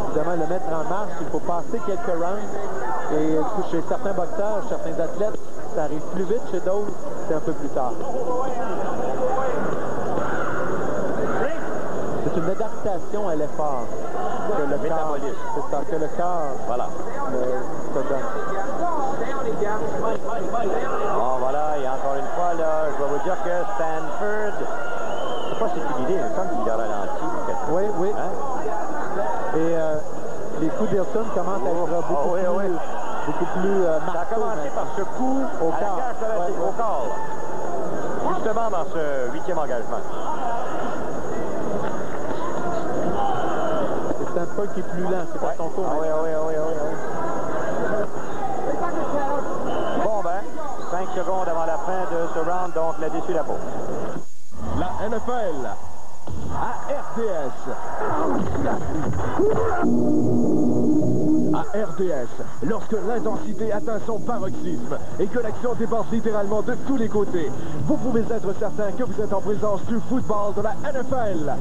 évidemment le mettre en marche, il faut passer quelques rounds. Et chez certains boxeurs, certains athlètes, ça arrive plus vite, chez d'autres, c'est un peu plus tard. C'est une adaptation à l'effort que le métabolisme. C'est ça, que le corps se donne. Bon, voilà, et encore une fois, là, je vais vous dire que Stanford, je ne sais pas si c'est l'idée, mais comme il a ralenti. Oui. Hein? Et les coups d'Hilton commencent à être beaucoup plus marqués. Ça a commencé par ce coup au corps. Au corps. Justement dans ce 8e engagement. C'est Stanford qui est plus lent, c'est pas son tour. Oui. Bon, 5 secondes avant la fin de ce round, donc la déçue la peau. La NFL à RDS. À RDS, lorsque l'intensité atteint son paroxysme et que l'action déborde littéralement de tous les côtés, vous pouvez être certain que vous êtes en présence du football de la NFL.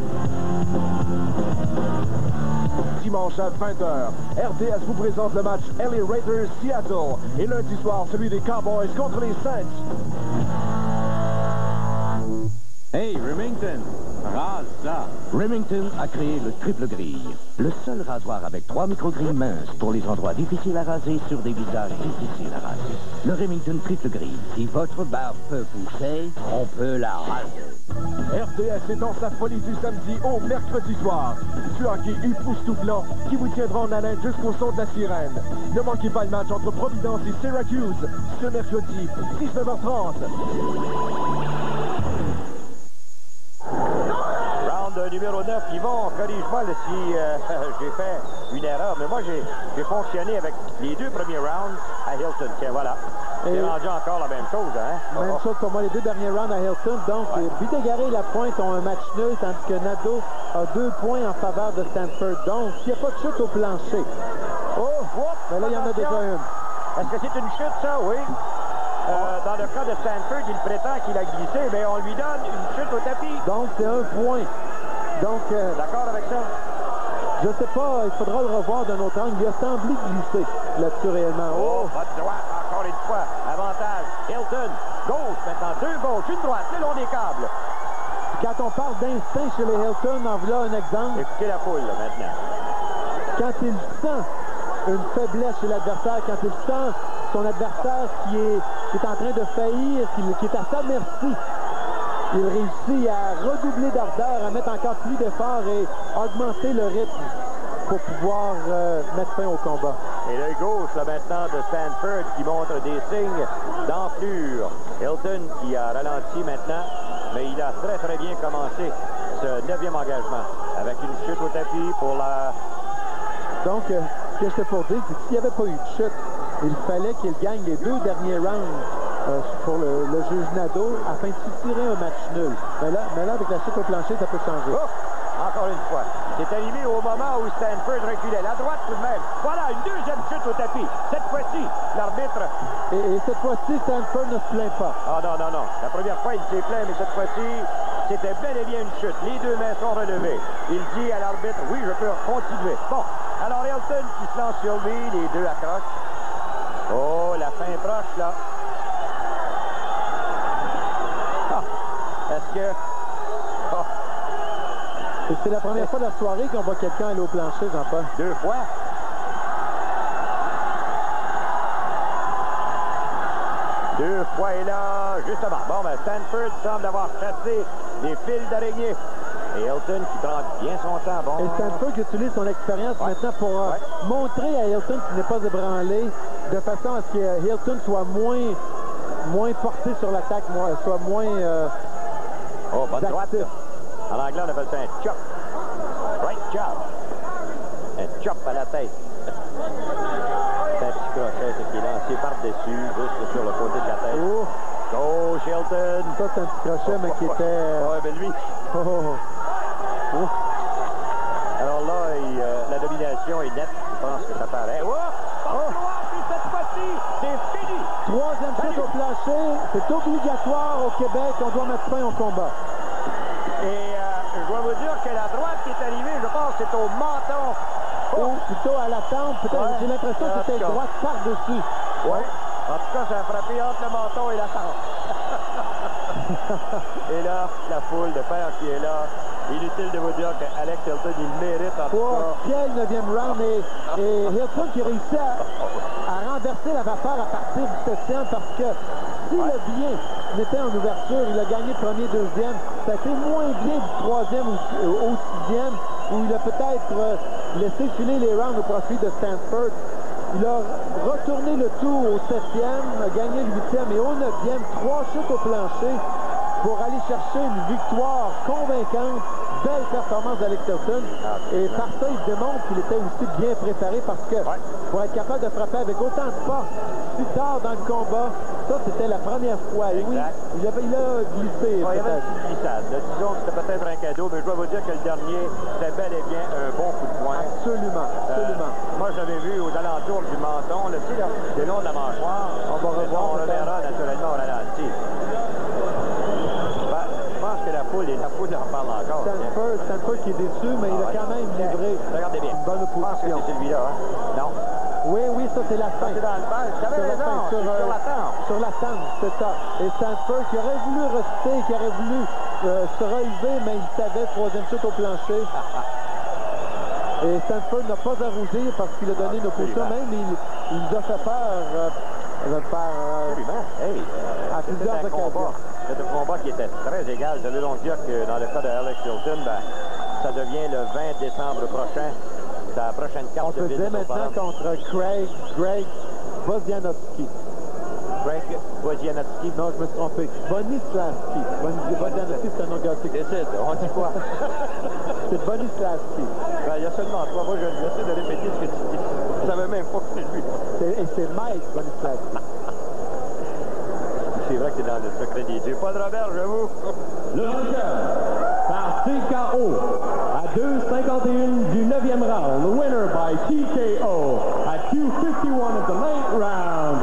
Dimanche à 20h, RDS vous présente le match LA Raiders Seattle et lundi soir celui des Cowboys contre les Saints. Hey, Remington, Rase ça. Remington a créé le triple grille. Le seul rasoir avec 3 microgrilles minces pour les endroits difficiles à raser sur des visages difficiles à raser. Le Remington triple grille. Si votre barbe peut pousser, on peut la raser. RDS est dans sa folie du samedi au mercredi soir. Du hockey époustouflant qui vous tiendra en haleine jusqu'au son de la sirène. Ne manquez pas le match entre Providence et Syracuse ce mercredi, 19h30. Round numéro 9, Yvon, corrige-moi si j'ai fait une erreur, mais moi j'ai fonctionné avec les 2 premiers rounds à Hilton. Tiens, voilà. C'est rendu encore la même chose, hein? Même chose pour moi, les 2 derniers rounds à Hilton. Donc, Bidégaré et Lapointe ont un match nul, tandis que Nadeau a 2 points en faveur de Stanford. Donc, s'il n'y a pas de chute au plancher. Mais là, il y en a déjà une. Est-ce que c'est une chute, ça? Oui. Dans le cas de Stanford, il prétend qu'il a glissé, mais on lui donne une chute au tapis. Donc, c'est 1 point. Donc, d'accord avec ça? Je sais pas, il faudra le revoir d'un autre angle. Il a semblé glisser là-dessus réellement. Pas de droite, encore une fois. Avantage. Hilton, gauche maintenant, 2 gauches, une droite, le long des câbles. Quand on parle d'instinct chez les Hilton, en voilà un exemple. Écoutez la foule, là, maintenant. Quand il sent une faiblesse chez l'adversaire, quand il sent son adversaire qui est en train de faillir, qui est à sa merci, il réussit à redoubler d'ardeur, à mettre encore plus d'efforts et augmenter le rythme pour pouvoir mettre fin au combat. Et l'œil gauche, là, maintenant, de Stanford qui montre des signes d'enflure. Hilton qui a ralenti maintenant, mais il a très, très bien commencé ce 9e engagement avec une chute au tapis pour la... Donc, ce que j'étais pour dire, c'est que s'il n'y avait pas eu de chute, il fallait qu'il gagne les 2 derniers rounds pour le juge Nadeau afin de soutirer un match nul. Mais là, avec la chute au plancher, ça peut changer. Encore une fois, c'est arrivé au moment où Stanford reculait. La droite tout de même. Voilà, une 2e chute au tapis. Cette fois-ci, l'arbitre... Et cette fois-ci, Stanford ne se plaint pas. Ah non, non, non. La première fois, il s'est plaint, mais cette fois-ci, c'était bel et bien une chute. Les 2 mains sont relevées. Il dit à l'arbitre, oui, je peux continuer. Bon, alors Hilton qui se lance sur lui, les 2 accrochent. Oh, la fin proche, là. Est-ce que... Et c'est la première fois de la soirée qu'on voit quelqu'un aller au plancher, Jean-Paul. 2 fois. Deux fois et là, justement. Bon, ben Stanford semble avoir chassé des fils d'araignée. Et Hilton qui prend bien son temps. Bon. Et Stanford qui utilise son expérience maintenant pour montrer à Hilton qu'il n'est pas ébranlé, de façon à ce que Hilton soit moins porté sur l'attaque, soit moins... oh, bonne droite. En anglais, on appelle ça un chop. Right job. Un chop à la tête. C'est un petit crochet qui est lancé par-dessus, juste sur le côté de la tête. Oh. Gauche, Hilton. Ça, c'est un petit crochet, mais qui était... Ouais, mais lui... Alors là, la domination est nette. Je pense que ça paraît. Puis cette fois-ci, c'est fini. 3e chute au plancher. C'est obligatoire au Québec. On doit mettre fin au combat. Et je dois vous dire que la droite qui est arrivée, je pense, c'est au menton. Ou plutôt à la tempe. Peut-être, j'ai l'impression que c'était une droite par-dessus. Oui. En tout cas, ça a frappé entre le menton et la tempe. Et là, la foule de père qui est là. Inutile de vous dire qu'Alex Hilton, il mérite en tout cas. Quel 9e round. Et Hilton qui réussit à renverser la vapeur à partir du 7e parce que si le bien n'était en ouverture, il a gagné premier, 2e. Ça a été moins bien du 3e au 6e où il a peut-être laissé filer les rounds au profit de Stanford. Il a retourné le tout au 7e, a gagné le 8e et au 9e, 3 chutes au plancher pour aller chercher une victoire convaincante. Belle performance d'Alex Hilton. Et par ça, il démontre qu'il était aussi bien préparé parce que pour être capable de frapper avec autant de force si tard dans le combat, ça, c'était la première fois. Et oui, il a glissé. Il y avait une petite glissade. Disons que c'était peut-être un cadeau, mais je dois vous dire que le dernier, c'était bel et bien un bon coup de poing. Absolument, absolument. Moi, je l'avais vu aux alentours du menton, là, le long de la mâchoire. On va revoir. On reverra naturellement au ralenti. Je pense que la foule en parle encore. Stanford qui est déçu, mais il a quand même livré. Regardez bien. Une bonne opposition. Je pense que c'est celui-là, hein? Non. Oui, ça c'est la fin. C'est dans le bal. J'avais raison. Sur la tempe. sur la tente, c'est ça. Et Stanford qui aurait voulu rester, qui aurait voulu se relever, mais il savait, troisième chute au plancher. Et Stanford n'a pas arrosé parce qu'il a donné une opposition, même il nous a fait peur à plusieurs occasions. C'est un combat qui était très égal. Je veux donc dire que dans le cas de Alex Hilton, ça devient le 20 décembre prochain. C'est la prochaine carte. On se disait maintenant contre Greg Wozianowski. Greg Wozianowski? Non, je me suis trompé. Bonislavski. Wozianowski, c'est un nom gothique. Décide, on dit quoi? C'est Bonislavski. Ben, il y a seulement trois. Moi, j'essaie de répéter ce que tu dis. Je savais même pas que c'est lui. Et c'est Mike Bonislavski. C'est vrai que c'est dans le secret des dieux. Paul Robert, j'avoue. Le vainqueur, par TKO, à 2:51 du 9e round. Winner by TKO at 2:51 of the 9th round.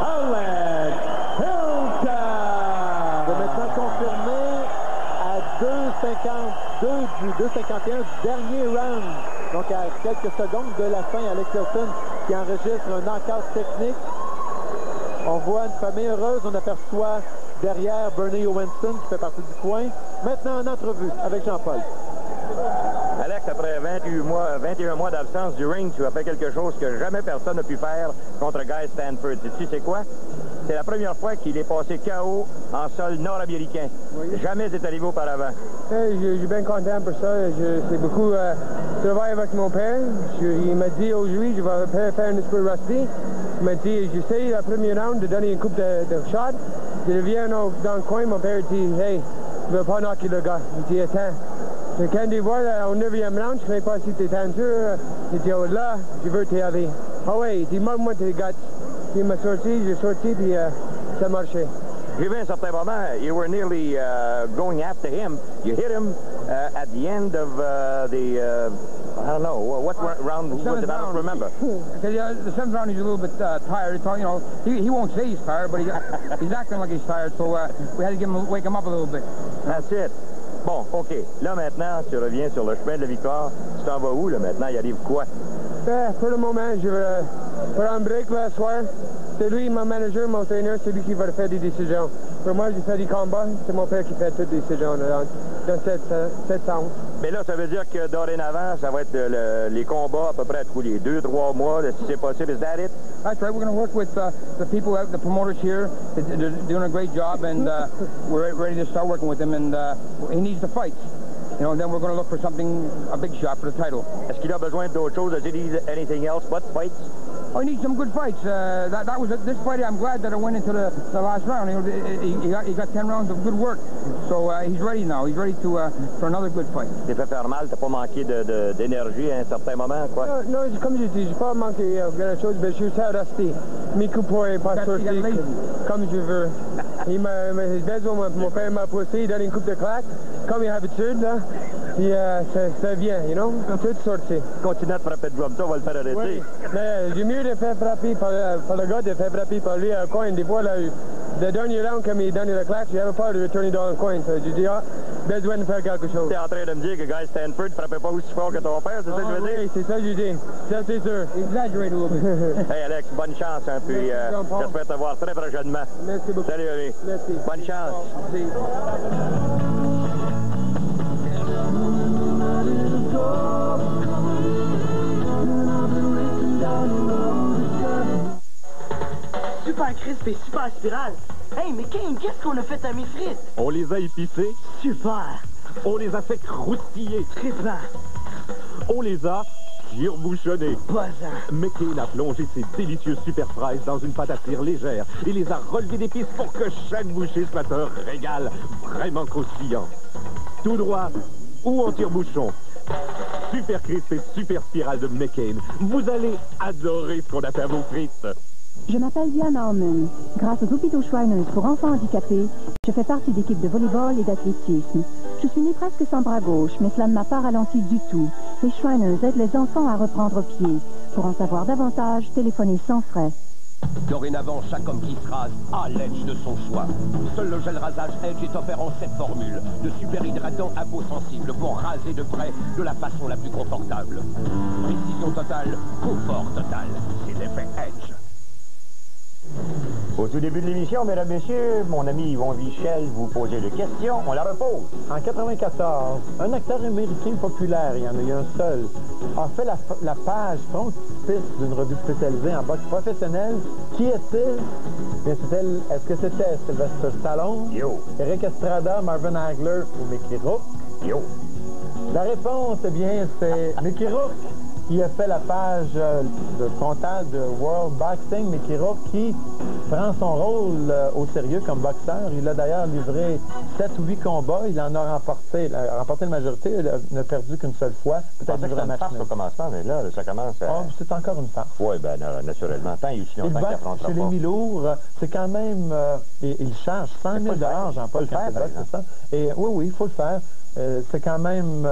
Alex Hilton. De maintenant confirmé à 2:52 du 2:51 du dernier round. Donc à quelques secondes de la fin, Alex Hilton qui enregistre un knockout technique. On voit une famille heureuse, on aperçoit derrière Bernie Owenson qui fait partie du coin. Maintenant en entrevue avec Jean-Paul. Alex, après 21 mois d'absence du ring, tu as fait quelque chose que jamais personne n'a pu faire contre Guy Stanford. Sais-tu c'est quoi? C'est la première fois qu'il est passé KO en sol nord-américain. Oui. Jamais c'est arrivé auparavant. Hey, je suis bien content pour ça. C'est beaucoup travail avec mon père. Il m'a dit aujourd'hui, je vais faire un esprit rusty. Il m'a dit, j'essaie la première round de donner une coupe de shot. Je reviens dans le coin, mon père dit, hey, tu ne veux pas knocker le gars. Il dit, attends. Quand il voit au 9e round, je ne sais pas si tu es sûr. Il dit, oh là, je veux t'y aller. Ah ouais, il dit, moi tes gars. Il m'a sorti, j'ai sorti, puis ça marchait. J'ai vu un certain moment, you were nearly going after him. You hit him at the end of I don't know, what round was it? I don't remember. The 7th round, he's a little bit tired. You know, he won't say he's tired, but he's acting like he's tired, so we had to wake him up a little bit. That's it. Bon, OK. Là, maintenant, tu reviens sur le chemin de la victoire. Tu t'en vas où, là, maintenant? Il arrive quoi? Pour le moment, je vais faire un break le soir. C'est lui, mon manager, mon traîneur, c'est lui qui va faire des décisions. Pour moi, je fais des combats. C'est mon père qui fait toutes les décisions dans cette séance. Mais là, ça veut dire que dorénavant, ça va être les combats à peu près tous les 2-3 mois, si c'est possible. Is that it? That's right. We're going to work with the people, the promoters here. They're doing a great job, and we're ready to start working with them. And he needs the fights. You know, then we're going to look for something, a big shot for the title. Est-ce qu'il a besoin d'autre chose? Does he need anything else but fights? Oh, he needs some good fights. That was this fight. I'm glad that I went into the last round. He got 10 rounds of good work. So he's ready now. He's ready to for another good fight. T'es fait faire mal. T'as pas manqué d'énergie à un certain moment, quoi? Non, comme je dis, j'ai pas manqué quelque chose, mais je suis resté. Mes coups pourraient pas sortir comme je veux. Mon père m'a poussé, il donne une coupe de claque, comme il a l'habitude, là. Puis ça vient, you know, tout sorti. Continue de frapper de comme ça, on va le faire arrêter. Oui, mais j'ai mieux de faire frapper par le gars, de faire frapper par lui à un coin. Des fois, là, le dernier round, comme il donnait la claque, j'avais peur de retourner dans le coin. J'ai dit, besoin de faire quelque chose. T'es en train de me dire que Guy Stanford ne frappait pas aussi fort que ton père, c'est ça que je veux dire? Oui, c'est ça que j'ai dit. Ça, c'est sûr. Exaggerate a little bit. Hey, Alex, bonne chance, hein, puis j'espère te voir très prochainement. Merci beaucoup. Salut, ami. Merci. Bonne chance. Merci. Super crisp et super spirale. Hey, mais Kane, qu'est-ce qu'on a fait à mes frites? On les a épicées. Super. On les a fait croustiller. Trippant. On les a tire-bouchonnés. McCain a plongé ses délicieuses super fraises dans une pâte à frire légère et les a relevées d'épices pour que chaque bouchée soit un régal vraiment croustillant. Tout droit ou en tire-bouchon. Super crisp et super spirale de McCain. Vous allez adorer ce qu'on a fait à vos frites. Je m'appelle Diana Allman. Grâce aux hôpitaux Shriners pour enfants handicapés, je fais partie d'équipes de volleyball et d'athlétisme. Je suis née presque sans bras gauche, mais cela ne m'a pas ralenti du tout. Les Shriners aident les enfants à reprendre pied. Pour en savoir davantage, téléphonez sans frais. Dorénavant, chaque homme qui se rase a l'Edge de son choix. Seul le gel rasage Edge est offert en 7 formules de super hydratant à peau sensible pour raser de près de la façon la plus confortable. Précision totale, confort total. C'est l'effet Edge. Au tout début de l'émission, mesdames, messieurs, mon ami Yvon Vichel vous posait une question, on la repose. En 94, un acteur américain populaire, il y en a eu un seul, a fait la page frontispice d'une revue spécialisée en boxe professionnelle. Qui est-il? Est-ce que c'était Sylvester Stallone, Eric Estrada, Marvin Hagler ou Mickey Rourke? La réponse, eh bien, c'est Mickey Rourke, qui a fait la page de frontale de World Boxing. Mickey Rourke qui prend son rôle au sérieux comme boxeur. Il a d'ailleurs livré 7 ou 8 combats. Il en a remporté la majorité. Il n'a perdu qu'une seule fois. Peut-être livré un match. C'est une farce au commencement, mais là, ça commence à... Oh, c'est encore une farce. Oui, bien, naturellement. Tant et aussi longtemps qu'il affrontera chez les mi-lourds, c'est quand même... il charge 100 000 Jean-Paul, quand c'est ça. Et oui, il faut le faire. C'est quand même...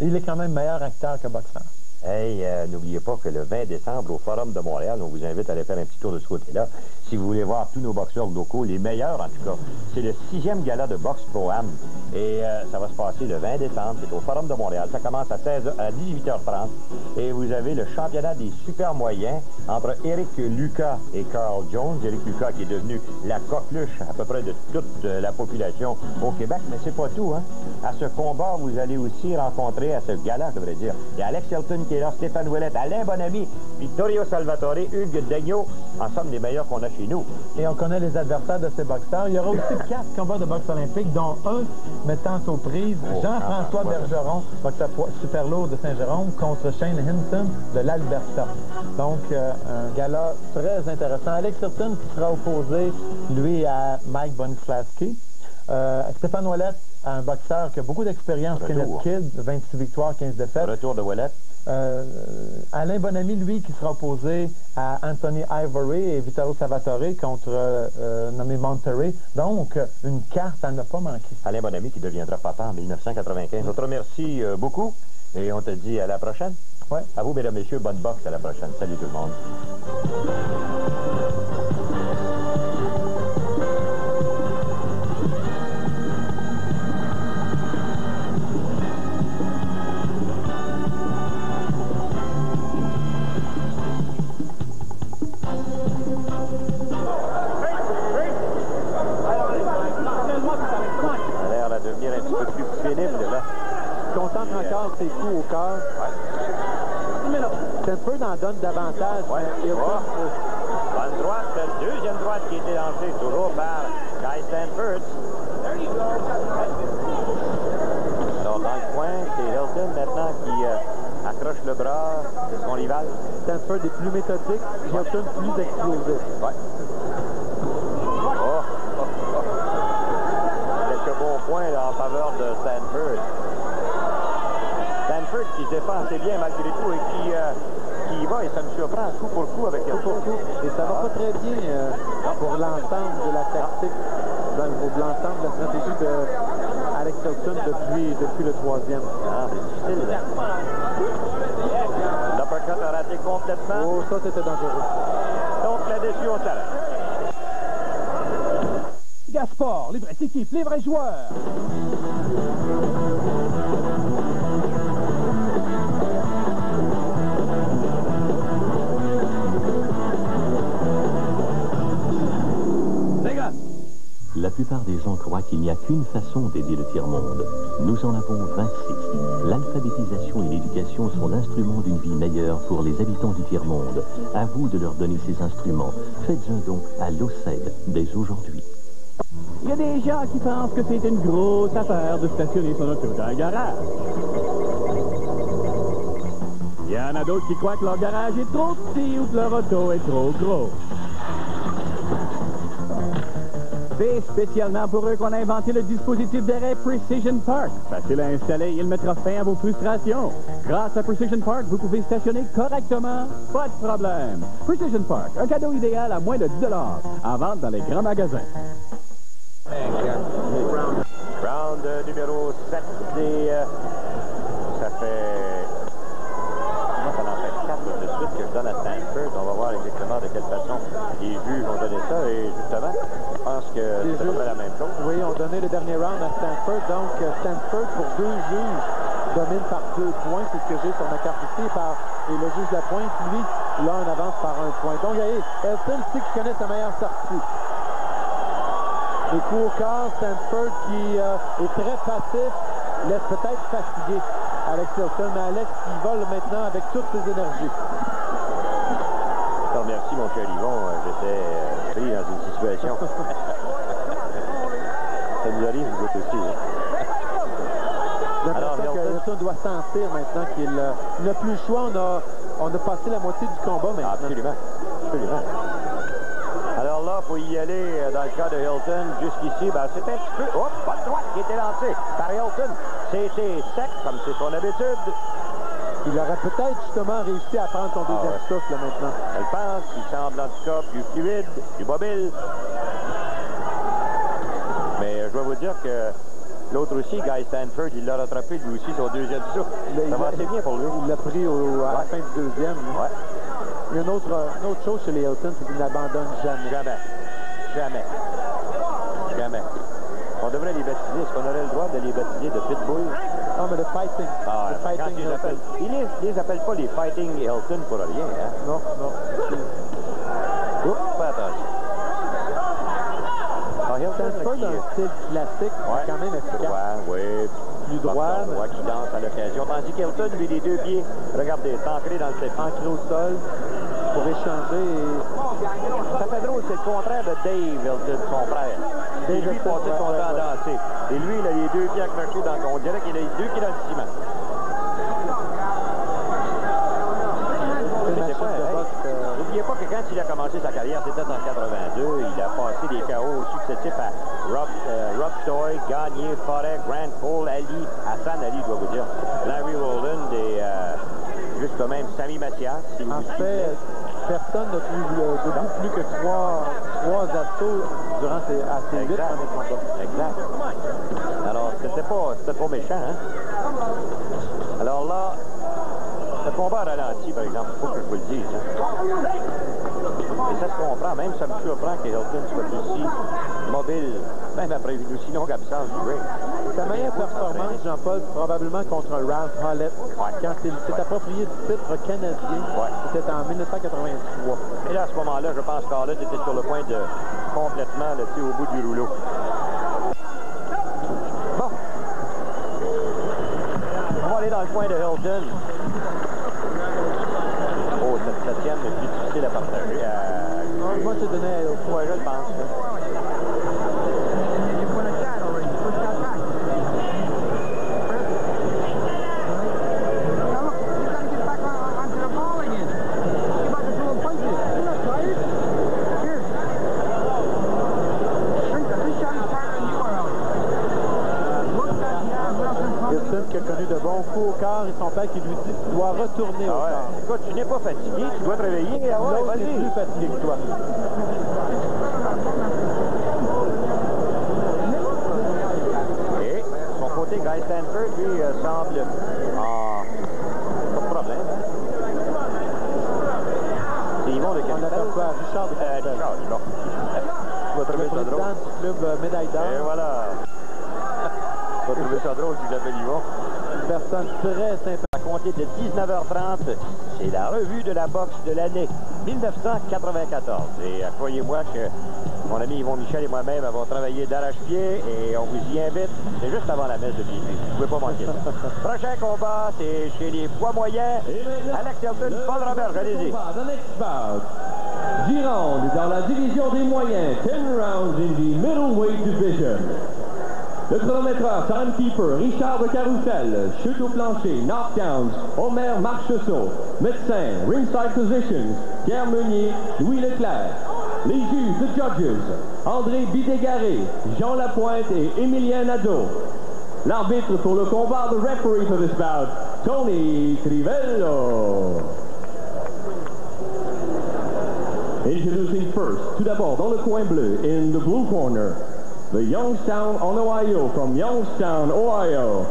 il est quand même meilleur acteur que boxeur. Hey, n'oubliez pas que le 20 décembre, au Forum de Montréal, on vous invite à aller faire un petit tour de ce côté-là. Si vous voulez voir tous nos boxeurs locaux, les meilleurs en tout cas, c'est le 6e gala de boxe Pro-Am. Et ça va se passer le 20 décembre, c'est au Forum de Montréal. Ça commence à 18h30. Et vous avez le championnat des super moyens entre Eric Lucas et Carl Jones. Eric Lucas qui est devenu la coqueluche à peu près de toute la population au Québec. Mais c'est pas tout, hein. À ce combat, vous allez aussi rencontrer, à ce gala, je devrais dire, il y a Alex Hilton qui est là, Stéphane Ouellette, Alain Bonamy, Vittorio Salvatore, Hugues Daigneault, en somme des meilleurs qu'on a chez nous. Et on connaît les adversaires de ces boxeurs. Il y aura aussi 4 combats de boxe olympique, dont un mettant aux prises Jean-François Bergeron, boxeur super lourd de Saint-Jérôme, contre Shane Hinton de l'Alberta. Donc, un gala très intéressant. Alex Hilton qui sera opposé, lui, à Mike Bonislavski. Stéphane Ouellette, un boxeur qui a beaucoup d'expérience, Kenneth Kidd, 26 victoires, 15 défaites. Retour de Ouellette. Alain Bonamy, lui, qui sera opposé à Anthony Ivory et Vittorio Salvatore contre nommé Monterrey. Donc, une carte à ne pas manquer. Alain Bonamy qui deviendra papa en 1995. Je te remercie beaucoup et on te dit à la prochaine. Ouais. À vous, mesdames, messieurs, bonne boxe à la prochaine. Salut tout le monde. Ses coups au cœur. Stanford en donne davantage. Bonne droite, deuxième droite qui a été lancée, toujours par Guy Stanford. Donc, dans le coin, c'est Hilton maintenant qui accroche le bras de son rival. Stanford est plus méthodique, Hilton plus explosif. Quelques bons points là, en faveur de Stanford. Stanford qui se défend assez bien malgré tout et qui y va, et ça me surprend coup pour coup avec coup pour coup. Et ça va pas très bien pour l'ensemble de la tactique, pour l'ensemble de la stratégie de Alex Hilton depuis le 3e. C'est difficile. L'uppercut a raté complètement. Oh, ça c'était dangereux. Donc là-dessus, on s'arrête. Gaspard, les vraies équipes, les vrais joueurs. La plupart des gens croient qu'il n'y a qu'une façon d'aider le tiers-monde. Nous en avons 26. L'alphabétisation et l'éducation sont l'instrument d'une vie meilleure pour les habitants du tiers-monde. À vous de leur donner ces instruments. Faites un don à l'OCED dès aujourd'hui. Il y a des gens qui pensent que c'est une grosse affaire de stationner son auto dans un garage. Il y en a d'autres qui croient que leur garage est trop petit ou que leur auto est trop gros. C'est spécialement pour eux qu'on a inventé le dispositif d'arrêt Precision Park. Facile à installer, il mettra fin à vos frustrations. Grâce à Precision Park, vous pouvez stationner correctement, pas de problème. Precision Park, un cadeau idéal à moins de 10 $, en vente dans les grands magasins. Round numéro 7, et ça fait... Moi, ça en fait 4 de suite que je donne à Stanford. On va voir exactement de quelle façon les juges ont donné ça, et justement... Je pense que c'est à peu près la même chose. Oui, on donnait le dernier round à Stanford. Donc, Stanford, pour 2 juges, domine par 2 points. C'est ce que j'ai sur ma carte ici. Et le juge de la pointe, lui, là, on avance par 1 point. Donc, Hilton, c'est qui connaît sa meilleure sortie. Les coups au corps, Stanford qui est très passif, laisse peut-être fatiguer Alex Hilton, mais Alex qui vole maintenant avec toutes ses énergies. Je te remercie, mon cher Yvon. J'étais pris dans une situation. Ça nous arrive, vous autres aussi. Alors, Hilton doit sentir maintenant qu'il n'a plus le choix. On a passé la moitié du combat maintenant. Absolument. Absolument. Alors là, il faut y aller dans le cas de Hilton. Jusqu'ici, ben, c'était un petit peu... Hop, pas de droite qui était lancée par Hilton. C'était sec, comme c'est son habitude. Il aurait peut-être justement réussi à prendre son deuxième souffle là, maintenant. Elle pense qu'il semble en tout cas plus fluide, plus mobile. Mais je dois vous dire que l'autre aussi, Guy Stanford, il l'a rattrapé lui aussi son deuxième souffle. Ça va assez bien pour lui. Il l'a pris à la fin du deuxième. Ouais. Il y a une autre chose chez les Hilton, c'est qu'il n'abandonne jamais. Jamais. Jamais. Jamais. On devrait les baptiser. Est-ce qu'on aurait le droit de les baptiser de Pitbull? Non, mais de Fighting. Ah, de Fighting Hilton. Ils les appellent pas les Fighting Hilton pour rien. Hein? Non, non. Oups, fais attention. Stanford dans un style classique, quand même efficace. Oui. Plus droit. Qui danse à l'occasion. Tandis qu'Hilton, lui, les deux pieds, regardez, est ancré dans le tapis. Ancré au sol pour échanger. Ça fait drôle, c'est le contraire de Dave Hilton, son frère. Dave, lui, passait son temps à danser. Et lui, il a les deux pieds accrochés dans le... On dirait qu'il a les deux pieds dans le ciment. N'oubliez pas que quand il a commencé sa carrière, c'était en 82, il a passé des KO successifs à Rob Stoy, Gagné, Forêt, Grant Cole, Ali, Hassan Ali, je dois vous dire, Larry Rowland et juste même Sammy Mathias. Si en fait, personne n'a plus que trois assauts durant ces 8 premiers combats. Exact. Alors, c'était pas méchant, hein? Alors là, le combat ralenti, par exemple, il faut que je vous le dise. Hein? Et ça se comprend. Même ça me surprend que Hilton soit aussi mobile, même après une aussi longue absence du ring. Sa meilleure performance, Jean-Paul, probablement contre Ralph Hollett, quand il s'est approprié du titre canadien. C'était en 1983. Et là, à ce moment-là, je pense qu'Hollett était sur le point de complètement le pied au bout du rouleau. Bon. On va aller dans le coin de Hilton. Oh, cette septième est plus difficile à partager. Moi, c'est donné à Hilton. Oui, je le pense. Qui a connu de bons coups au corps et son père qui lui dit tu dois retourner au corps. Écoute, tu n'es pas fatigué, tu dois te réveiller. L'autre est plus fatigué que toi. Et son côté, Guy Stanford, lui, semble pas de problème. Hein? C'est Yvon de On aperçoit Richard de Richard, bon. Tu vas trouver ça drôle. Du club médaille d'or. Et voilà. Tu vas trouver ça drôle si j'appelle Yvon. Une personne très sympa. À compter de 19h30, c'est la revue de la boxe de l'année 1994. Et croyez-moi que mon ami Yvon Michel et moi-même avons travaillé d'arrache-pied et on vous y invite. C'est juste avant la messe de minuit. Vous ne pouvez pas manquer ça. Prochain combat, c'est chez les poids moyens. Alex Hilton, Paul Robert, allez-y. 10 rounds dans la division des moyens. 10 rounds in the middleweight division. Le chronométreur, timekeeper, Richard de Carousel, chute au plancher, knockdowns, Omer Marchessault, médecin, ringside positions, Pierre Meunier, Louis Leclerc. Les juges, the judges, André Bidégaré, Jean Lapointe et Émilien Nadeau. L'arbitre pour le combat, the referee for this bout, Tony Crivello. Introducing first, tout d'abord dans le coin bleu, in the blue corner, the Youngstown on Ohio from Youngstown, Ohio.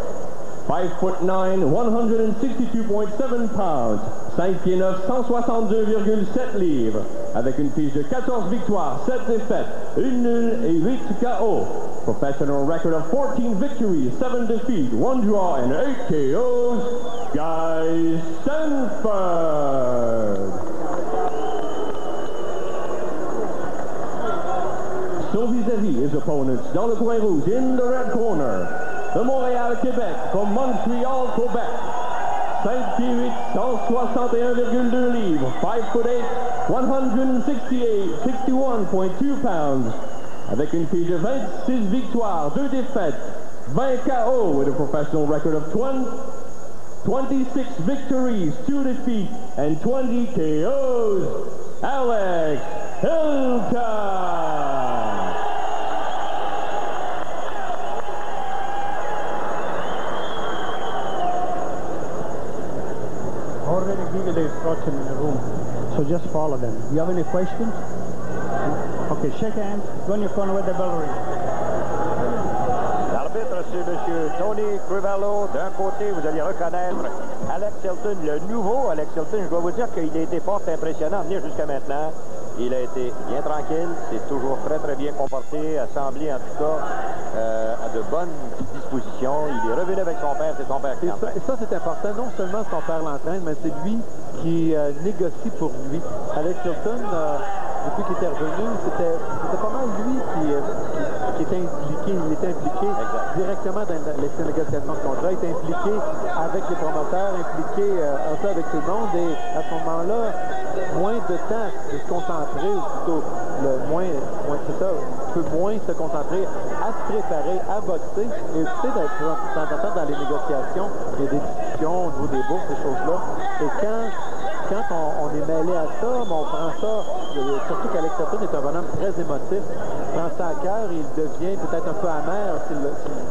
5'9", 162.7 pounds, 5 pieds 9, 162,7 livres, avec une fiche de 14 victoires, 7 défaites, 1 nulle et 8 KO. Professional record of 14 victories, 7 defeats, 1 draw and 8 KOs, Guy Stanford. Son vis-à-vis choisi his opponents. Dans le coin rouge, in the red corner, de Montréal, Québec, from Montreal, Québec. 5 pieds 8, 161,2 livres, 5'8", 61.2 pounds. Avec une fiche de 26 victoires, 2 défaites, 20 KO with a professional record of 26 victories, 2 defeats, and 20 KOs. Alex Hilton! Already give you the instruction in the room, so just follow them. Do you have any questions? Okay, shake hands. Go in your corner with the bell ring. L'arbitre, c'est M. Tony Cruvello. D'un côté, vous allez reconnaître Alex Hilton, le nouveau Alex Hilton. Je dois vous dire qu'il a été fort impressionnant à venir jusqu'à maintenant. Il a été bien tranquille, s'est toujours très bien comporté, a semblé en tout cas à de bonnes dispositions. Il est revenu avec son père, c'est son père qui l'entraîne. Et ça c'est important, non seulement son père l'entraîne, mais c'est lui qui négocie pour lui. Alex Hilton, depuis qu'il était revenu, c'était pas mal lui qui était impliqué. Il était impliqué directement dans les négociations de contrat. Il était impliqué avec les promoteurs, impliqué un peu avec tout le monde. Et à ce moment-là, moins de temps de se concentrer, ou plutôt c'est ça, peut moins se concentrer à se préparer, à boxer. Et tu sais, de temps en temps dans les négociations, il y a des discussions au niveau des bourses, ces choses-là. Et quand on est mêlé à ça, mais on prend ça, surtout qu'Alex Hilton est un bonhomme très émotif, prend ça à cœur, il devient peut-être un peu amer s'il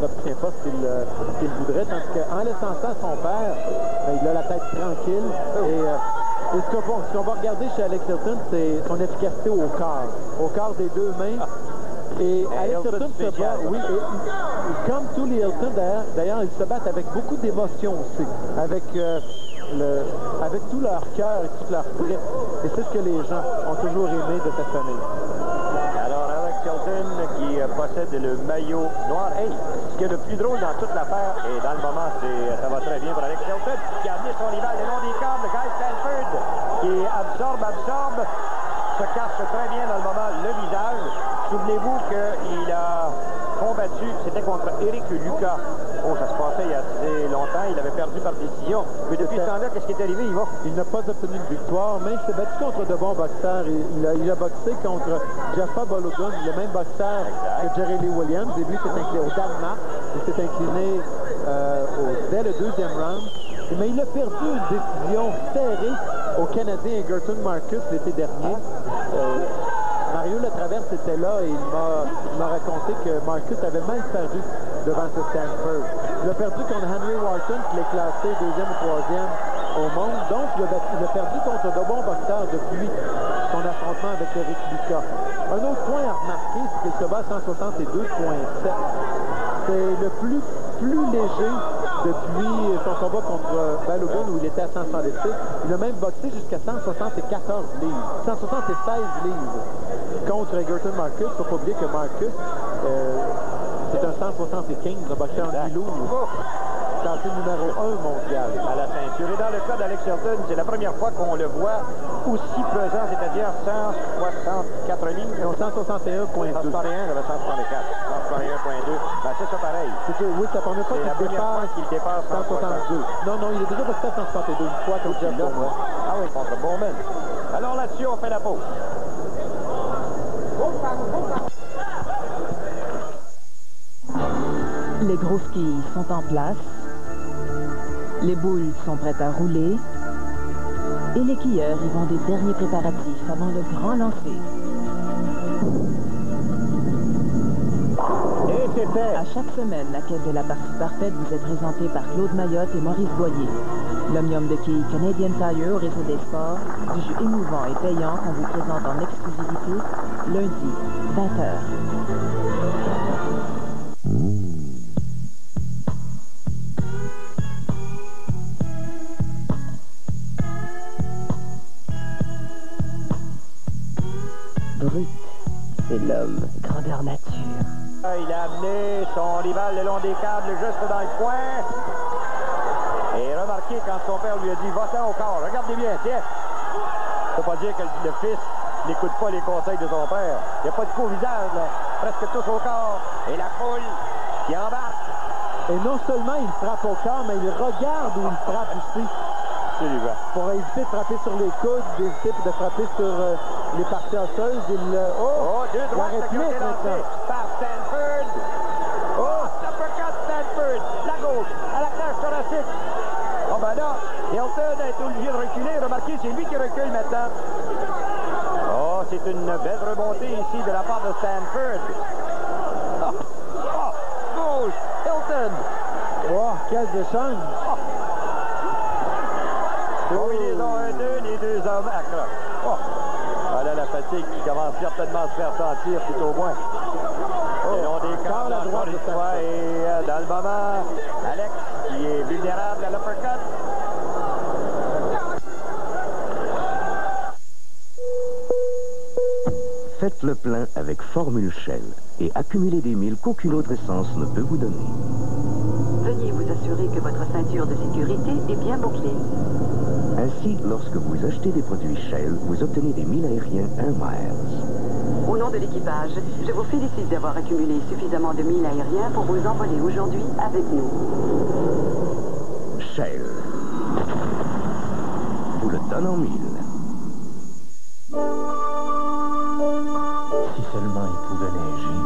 n'obtient pas ce qu'il voudrait, tandis qu'en laissant ça à son père, il a la tête tranquille. Et ce qu'on va regarder chez Alex Hilton, c'est son efficacité au quart des deux mains. Et Alex Hilton se bat, oui, et comme tous les Hilton, d'ailleurs, ils se battent avec beaucoup d'émotion aussi, avec tout leur cœur et toute leur trip. Et c'est ce que les gens ont toujours aimé de cette famille. Alors, Alex Hilton qui possède le maillot noir. Hey, ce qui est le plus drôle dans toute l'affaire, et dans le moment, ça va très bien pour Alex Hilton, qui a amené son rival le long des câbles, Guy Stanford, qui absorbe, se cache très bien dans le moment le visage. Souvenez-vous qu'il a combattu, c'était contre Eric Lucas. Oh, ça se passait il y a assez longtemps, il avait perdu par décision. Mais depuis ce temps-là, qu'est-ce qui est arrivé, Yvan? Il n'a pas obtenu de victoire, mais il s'est battu contre de bons boxeurs. Il a boxé contre Jaffa Balogun, le même boxeur que Jerry Lee Williams. Au début, il s'est incliné au Danemark. Il s'est incliné dès le deuxième round. Mais il a perdu une décision serrée au Canadien Egerton Marcus l'été dernier. Mario Latraverse était là et il m'a raconté que Marcus avait mal paru devant ce Stanford. Il a perdu contre Henry Wharton, qui l'est classé 2e ou 3e au monde. Donc, il a perdu contre de bons boxeurs depuis son affrontement avec Eric Lucas. Un autre point à remarquer, c'est qu'il se bat à 162,7. C'est le plus léger depuis son combat contre Balogun où il était à 176. Il a même boxé jusqu'à 174 livres, 176 livres contre Egerton Marcus. Il ne faut pas oublier que Marcus, c'est un 175, il a boxé en 10 lourds. Classé numéro 1 mondial. À la ceinture. Et dans le cas d'Alex Hilton, c'est la première fois qu'on le voit aussi pesant, c'est-à-dire 164 livres. 161,2. 161, il avait 164. 161,2. Ben, c'est ça pareil. Oui, c'est la première fois qu'il dépasse 162. Non, il est déjà boxé à 162 une fois contre Jeff Bowman. Ah oui, contre Bowman. Alors là-dessus, on fait la pause. Les gros skis sont en place. Les boules sont prêtes à rouler. Et les skieurs y vont des derniers préparatifs avant le grand lancer. Et c'est fait. À chaque semaine, la quête de la partie parfaite vous est présentée par Claude Mayotte et Maurice Boyer. L'omnium de quilles Canadian Tire au réseau des sports, du jeu émouvant et payant qu'on vous présente en exclusivité lundi, 20h. Brut, c'est l'homme, grandeur nature. Il a amené son rival le long des câbles, juste dans le coin. Et remarquez quand son père lui a dit « Va-t'en au corps, regardez bien, tiens! » Il ne faut pas dire que le fils n'écoute pas les conseils de son père. Il n'y a pas de coup au visage, là. presque tous au corps. Et la foule qui embarque. Et non seulement il frappe au corps, mais il regarde où il frappe aussi. Absolument. Pour éviter de frapper sur les coudes, d'éviter de frapper sur les parties osseuses. Deux droites qui ont été lancées par Stanford. Uppercut Stanford. La gauche à la cage thoracique. Oh ben là, Hilton est obligé de reculer. Remarquez, c'est lui qui recule maintenant. Oh, c'est une belle remontée ici de la part de Stanford. Gauche, Hilton. Oh, quel échange. Oui, les ont les deux hommes accrochent. Voilà la fatigue qui commence certainement à se faire sentir tout au moins. Le long des corps, encore une fois, et dans le moment, Alex qui est vulnérable à l'uppercut. Faites le plein avec Formule Shell et accumulez des milles qu'aucune autre essence ne peut vous donner. Veuillez vous assurer que votre ceinture de sécurité est bien bouclée. Ainsi, lorsque vous achetez des produits Shell, vous obtenez des milles aériens 1 miles. Au nom de l'équipage, je vous félicite d'avoir accumulé suffisamment de milles aériens pour vous envoler aujourd'hui avec nous. Shell vous le donne en milles. Si seulement il pouvait neiger.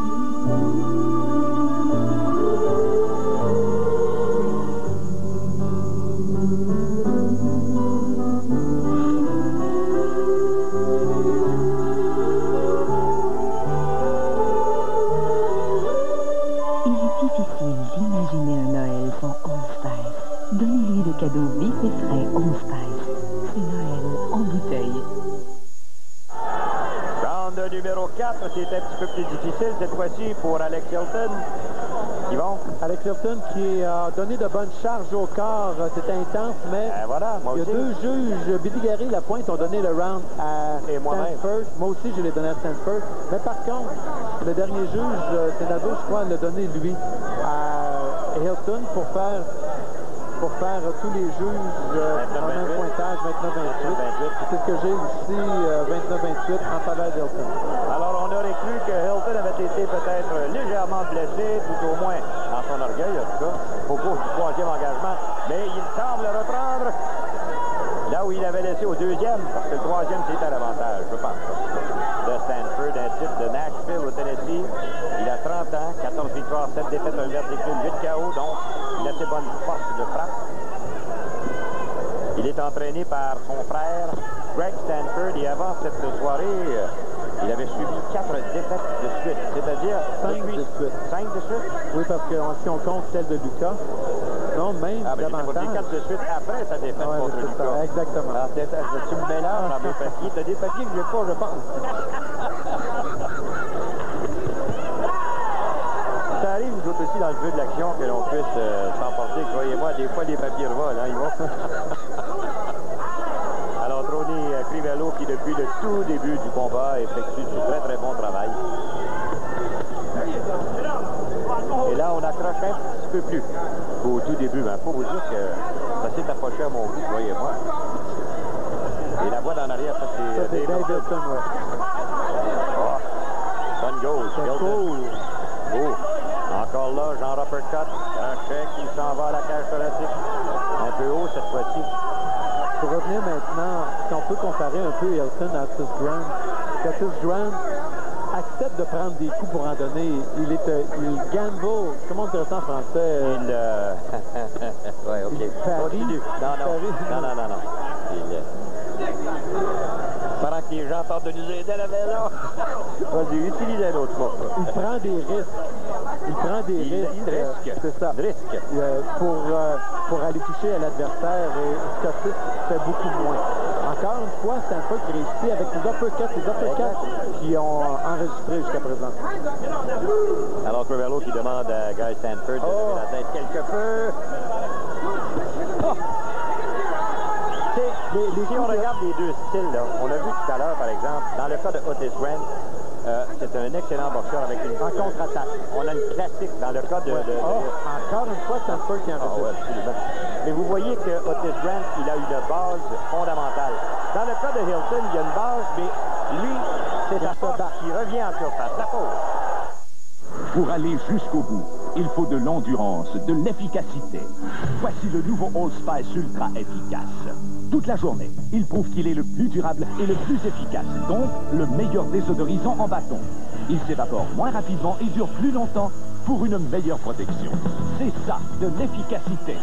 Donnez-lui le cadeau vif et frais Old Spice. C'est Noël en bouteille. Round numéro 4, c'est un petit peu plus difficile cette fois-ci pour Alex Hilton. Yvon? Alex Hilton qui a donné de bonnes charges au corps. C'était intense, mais voilà, moi il y a aussi. deux juges, Bidigari et Lapointe, ont donné le round à Stanford. Moi aussi, je l'ai donné à Stanford. Mais par contre, le dernier juge, Senado, je crois, l'a donné, lui, à Hilton pour faire tous les juges en même pointage, 29-28. C'est ce que j'ai ici, 29-28 en faveur d'Hilton. Alors, on aurait cru que Hilton avait été peut-être légèrement blessé, tout au moins dans son orgueil, en tout cas, au cours du troisième engagement. Mais il semble reprendre là où il avait laissé au deuxième, parce que le troisième, c'était à l'avantage, je pense, de Stanford, un type de Nashville au Tennessee. Il a 30 ans, 14 victoires, 7 défaites, un verticule, 8 KO, donc il a assez bonne force de frappe. Il est entraîné par son frère, Greg Stanford, et avant cette soirée, il avait subi 4 défaites de suite, c'est-à-dire 5 de suite. 5 de suite? Oui, parce que si on compte celle de Lucas, non, même davantage. 4 de suite après sa défaite contre Lucas. Exactement. Alors, tu me mélanges dans mes papiers. Tu as des papiers que je n'ai pas, je pense. Ça arrive, nous autres aussi, dans le feu de l'action, que l'on puisse s'emporter. Croyez-moi, des fois, les papiers revolent, hein, ils vont. Alors, Tony Crivello, qui depuis le tout début du combat effectue du très très bon travail. Et là, on accroche un petit peu plus qu'au tout début. Mais il faut vous dire que ça s'est approché à mon goût, croyez-moi. Et la voix d'en arrière, ça c'est Dave Hilton, ouais. Bonne gauche, Hilton. Oh, encore là, Jean uppercut, crochet qui s'en va à la cage thoracique. Un peu haut cette fois-ci. Pour revenir maintenant, si on peut comparer un peu Hilton à Otis Grant. Otis Grant accepte de prendre des coups pour en donner. Il gamble. Comment on dirait ça en français? Ouais, OK. Il parie. Non. Pendant que les gens tentent de nous aider à la maison. Vas-y, utilise un autre mot. Il prend des risques. Il prend des risques. C'est ça. Pour aller toucher à l'adversaire. Et Scottis fait beaucoup moins. Encore une fois, c'est un peu qui réussit avec ses uppercuts qui ont enregistré jusqu'à présent. Alors, Crivello qui demande à Guy Stanford de lever la tête quelque peu. Si on regarde les deux styles, là, on a vu tout à l'heure, par exemple, dans le cas de Otis Grant, c'est un excellent boxeur avec une contre-attaque. On a une classique dans le cas de... Encore une fois, c'est un peu qui enregistre. Absolument. Mais vous voyez que Otis Grant, il a une base fondamentale. Dans le cas de Hilton, il y a une base, mais lui, c'est sa force qui revient en surface. La pause. Pour aller jusqu'au bout, il faut de l'endurance, de l'efficacité. Voici le nouveau Old Spice Ultra efficace. Toute la journée, il prouve qu'il est le plus durable et le plus efficace, donc le meilleur désodorisant en bâton. Il s'évapore moins rapidement et dure plus longtemps pour une meilleure protection. C'est ça, de l'efficacité.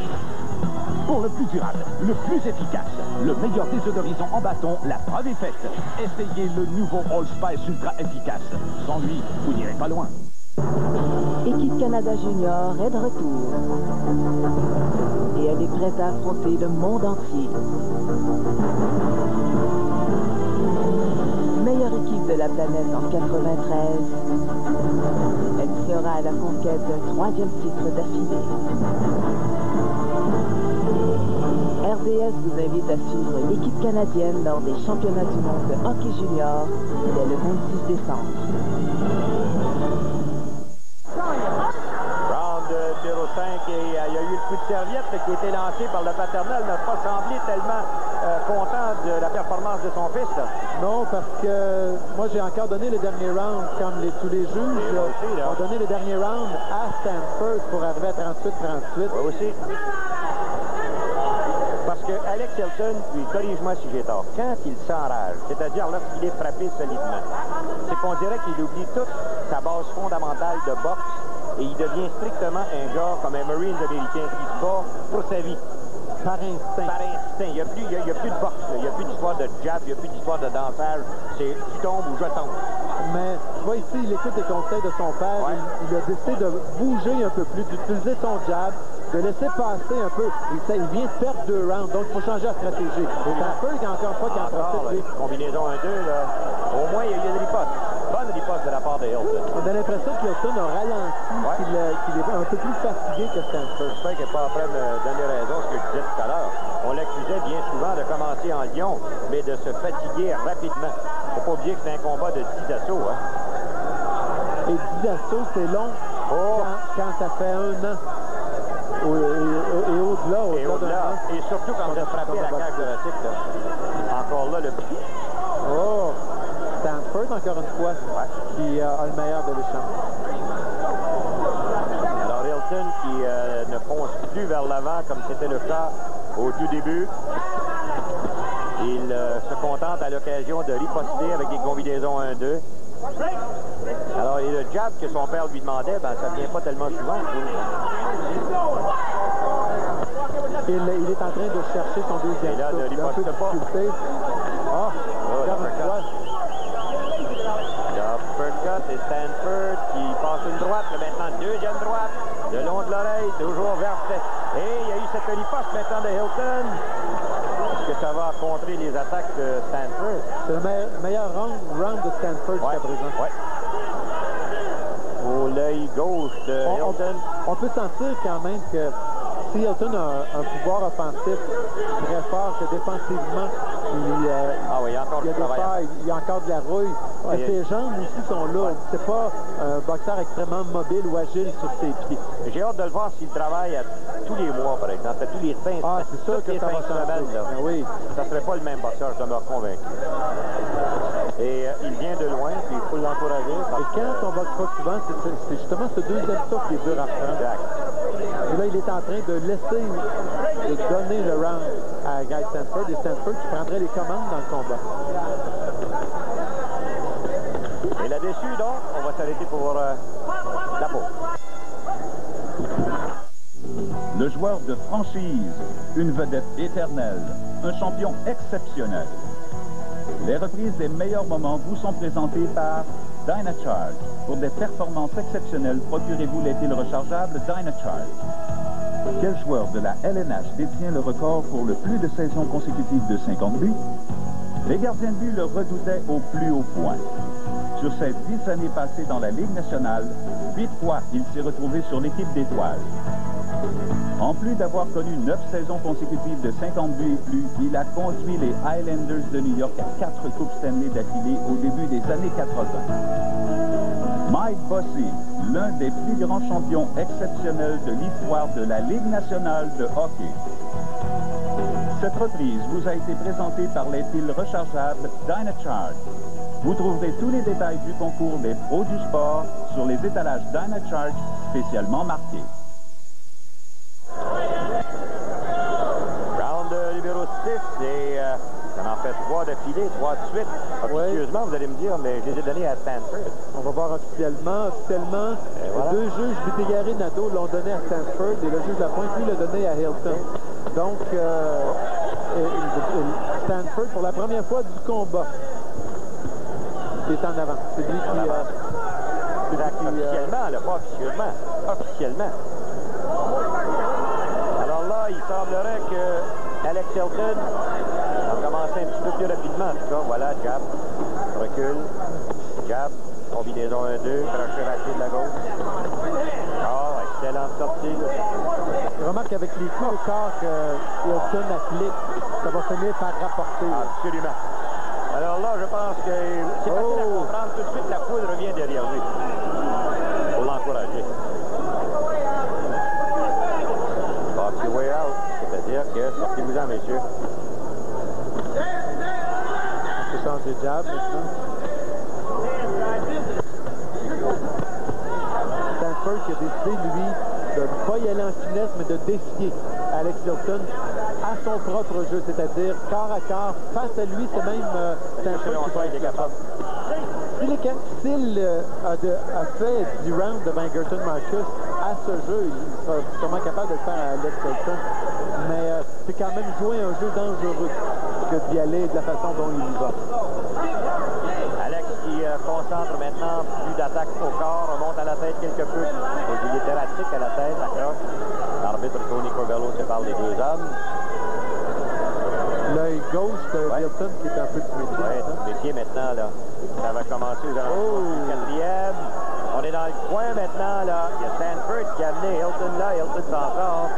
Pour le plus durable, le plus efficace, le meilleur désodorisant en bâton, la preuve est faite. Essayez le nouveau Old Spice Ultra efficace. Sans lui, vous n'irez pas loin. Équipe Canada Junior est de retour. Et elle est prête à affronter le monde entier. Meilleure équipe de la planète en 93. Elle sera à la conquête d'un 3e titre d'affilée. RDS vous invite à suivre l'équipe canadienne lors des championnats du monde de hockey junior dès le 26 décembre. Round numéro 5 et il y a eu le coup de serviette qui a été lancé par le paternel, n'a pas semblé tellement content de la performance de son fils. Non, parce que moi j'ai encore donné les derniers rounds, comme tous les juges ont donné les derniers rounds à Stanford pour arriver à 38-38. Moi aussi. Parce que Alex Hilton, puis corrige-moi si j'ai tort, quand il s'enrage, c'est-à-dire lorsqu'il est frappé solidement, c'est qu'on dirait qu'il oublie toute sa base fondamentale de boxe et il devient strictement un gars comme un Marine américain qui se bat pour sa vie. Par instinct. Par instinct. Il n'y a plus de boxe, il n'y a plus d'histoire de jab, il n'y a plus d'histoire de dansage. C'est tu tombes ou je tombe. Mais tu vois ici, il écoute les conseils de son père. Ouais. Il a décidé de bouger un peu plus, d'utiliser son jab, de laisser passer un peu. Il vient de perdre 2 rounds, donc il faut changer la stratégie. C'est un peu encore une fois qu'il en profite. Combinaison 1-2, là. Au moins, il y a eu une riposte. Bonne riposte de la part de Hilton. On a l'impression que Hilton a ralenti, qu'il est un peu plus fatigué que Stanford. J'espère qu'il n'est pas en train de me donner raison, ce que je disais tout à l'heure. On l'accusait bien souvent de commencer en lion, mais de se fatiguer rapidement. Il ne faut pas oublier que c'est un combat de 10 assauts. Hein? Et 10 assauts, c'est long quand ça fait 1 an. Et au-delà. Et surtout quand vous êtes frappé à la cage thoracique. Encore là, le pied. Oh! Stanford, encore une fois, qui a le meilleur de l'échange. Alors Hilton qui ne fonce plus vers l'avant comme c'était le cas au tout début. Il se contente à l'occasion de riposter avec des combinaisons 1-2. Alors, et le jab que son père lui demandait, ben, ça ne vient pas tellement souvent. Il est en train de chercher son deuxième. Et là, ne riposte pas. Uppercut et Stanford qui passe une droite, maintenant deuxième droite, le long de l'oreille, toujours vers cette. Et il y a eu cette riposte maintenant de Hilton. Est-ce que ça va contrer les attaques de Stanford? C'est le meilleur round de Stanford jusqu'à présent. Ouais. Au l'œil gauche de Hilton. On peut sentir quand même que si Hilton a un pouvoir offensif très fort, que défensivement, il y a encore de la rouille. Ouais, ses jambes aussi sont là. C'est pas un boxeur extrêmement mobile ou agile sur ses pieds. J'ai hâte de le voir s'il travaille tous les mois, par exemple, à tous les 5 semaines. C'est sûr que ça va changer. Oui. Ça serait pas le même boxeur, je demeure convaincu. Et il vient de loin, puis il faut l'encourager. Et quand on boxe pas souvent, c'est justement ce deuxième tour qui est dur à prendre. Exact. Et là, il est en train de laisser, de donner le round à Guy Stanford, et Stanford qui prendrait les commandes dans le combat. Et là-dessus, donc, on va s'arrêter pour la pause. Le joueur de franchise, une vedette éternelle, un champion exceptionnel. Les reprises des meilleurs moments vous sont présentées par Dynacharge. Pour des performances exceptionnelles, procurez-vous les piles rechargeables Dynacharge. Quel joueur de la LNH détient le record pour le plus de saisons consécutives de 50 buts? Les gardiens de but le redoutaient au plus haut point. Sur ces 10 années passées dans la Ligue nationale, 8 fois il s'est retrouvé sur l'équipe d'étoiles. En plus d'avoir connu 9 saisons consécutives de 50 buts et plus, il a conduit les Highlanders de New York à 4 Coupes Stanley d'affilée au début des années 80. Mike Bossy, l'un des plus grands champions exceptionnels de l'histoire de la Ligue nationale de hockey. Cette reprise vous a été présentée par les piles rechargeables Dynacharge. Vous trouverez tous les détails du concours des pros du sport sur les étalages Dynacharge spécialement marqués. Round numéro 6 et ça en fait 3 d'affilée, 3 de suite. Officieusement, vous allez me dire, mais je les ai donnés à Stanford. On va voir officiellement. Voilà. 2 juges, Bitégaré et Nadeau, l'ont donné à Stanford et le juge Lapointe, lui, l'a donné à Hilton. Donc, Stanford, pour la première fois du combat, est en avant. C'est lui qui... officiellement, là, pas officieusement. Officiellement. Alors là, il semblerait que Alex Hilton va commencer un petit peu plus rapidement. En tout cas, voilà, jab, recul, jab, combinaison 1-2, crochet raté de la gauche. Oh, excellente sortie. Je remarque avec les coups au corps que Hilton applique, ça va finir par rapporter. Absolument. Alors là, je pense que c'est facile à comprendre. Tout de suite, la foule revient derrière lui. Pour l'encourager. Box your way out. C'est-à-dire que, sortez-vous-en, messieurs. On peut changer de jab maintenant. Stanford qui a décidé, lui, de ne pas y aller en finesse, mais de défier Alex Hilton à son propre jeu, c'est-à-dire corps à corps, face à lui, c'est même Stanford qui va être capable. S'il a fait du round devant Gerton Marcus à ce jeu, il sera sûrement capable de le faire à Alex Hilton. Mais c'est quand même jouer un jeu dangereux que d'y aller de la façon dont il y va. Alex qui concentre maintenant plus d'attaque au corps, remonte à la tête quelque peu. Il est erratique à la tête, d'accord. L'arbitre Tony Corbello sépare les deux hommes. L'œil gauche de Hilton qui est un peu de métier. Oui, métier maintenant, là. Ça va commencer aux alentours du 4e. On est dans le coin maintenant, là. Il y a Stanford qui a amené Hilton là. Hilton s'en sort.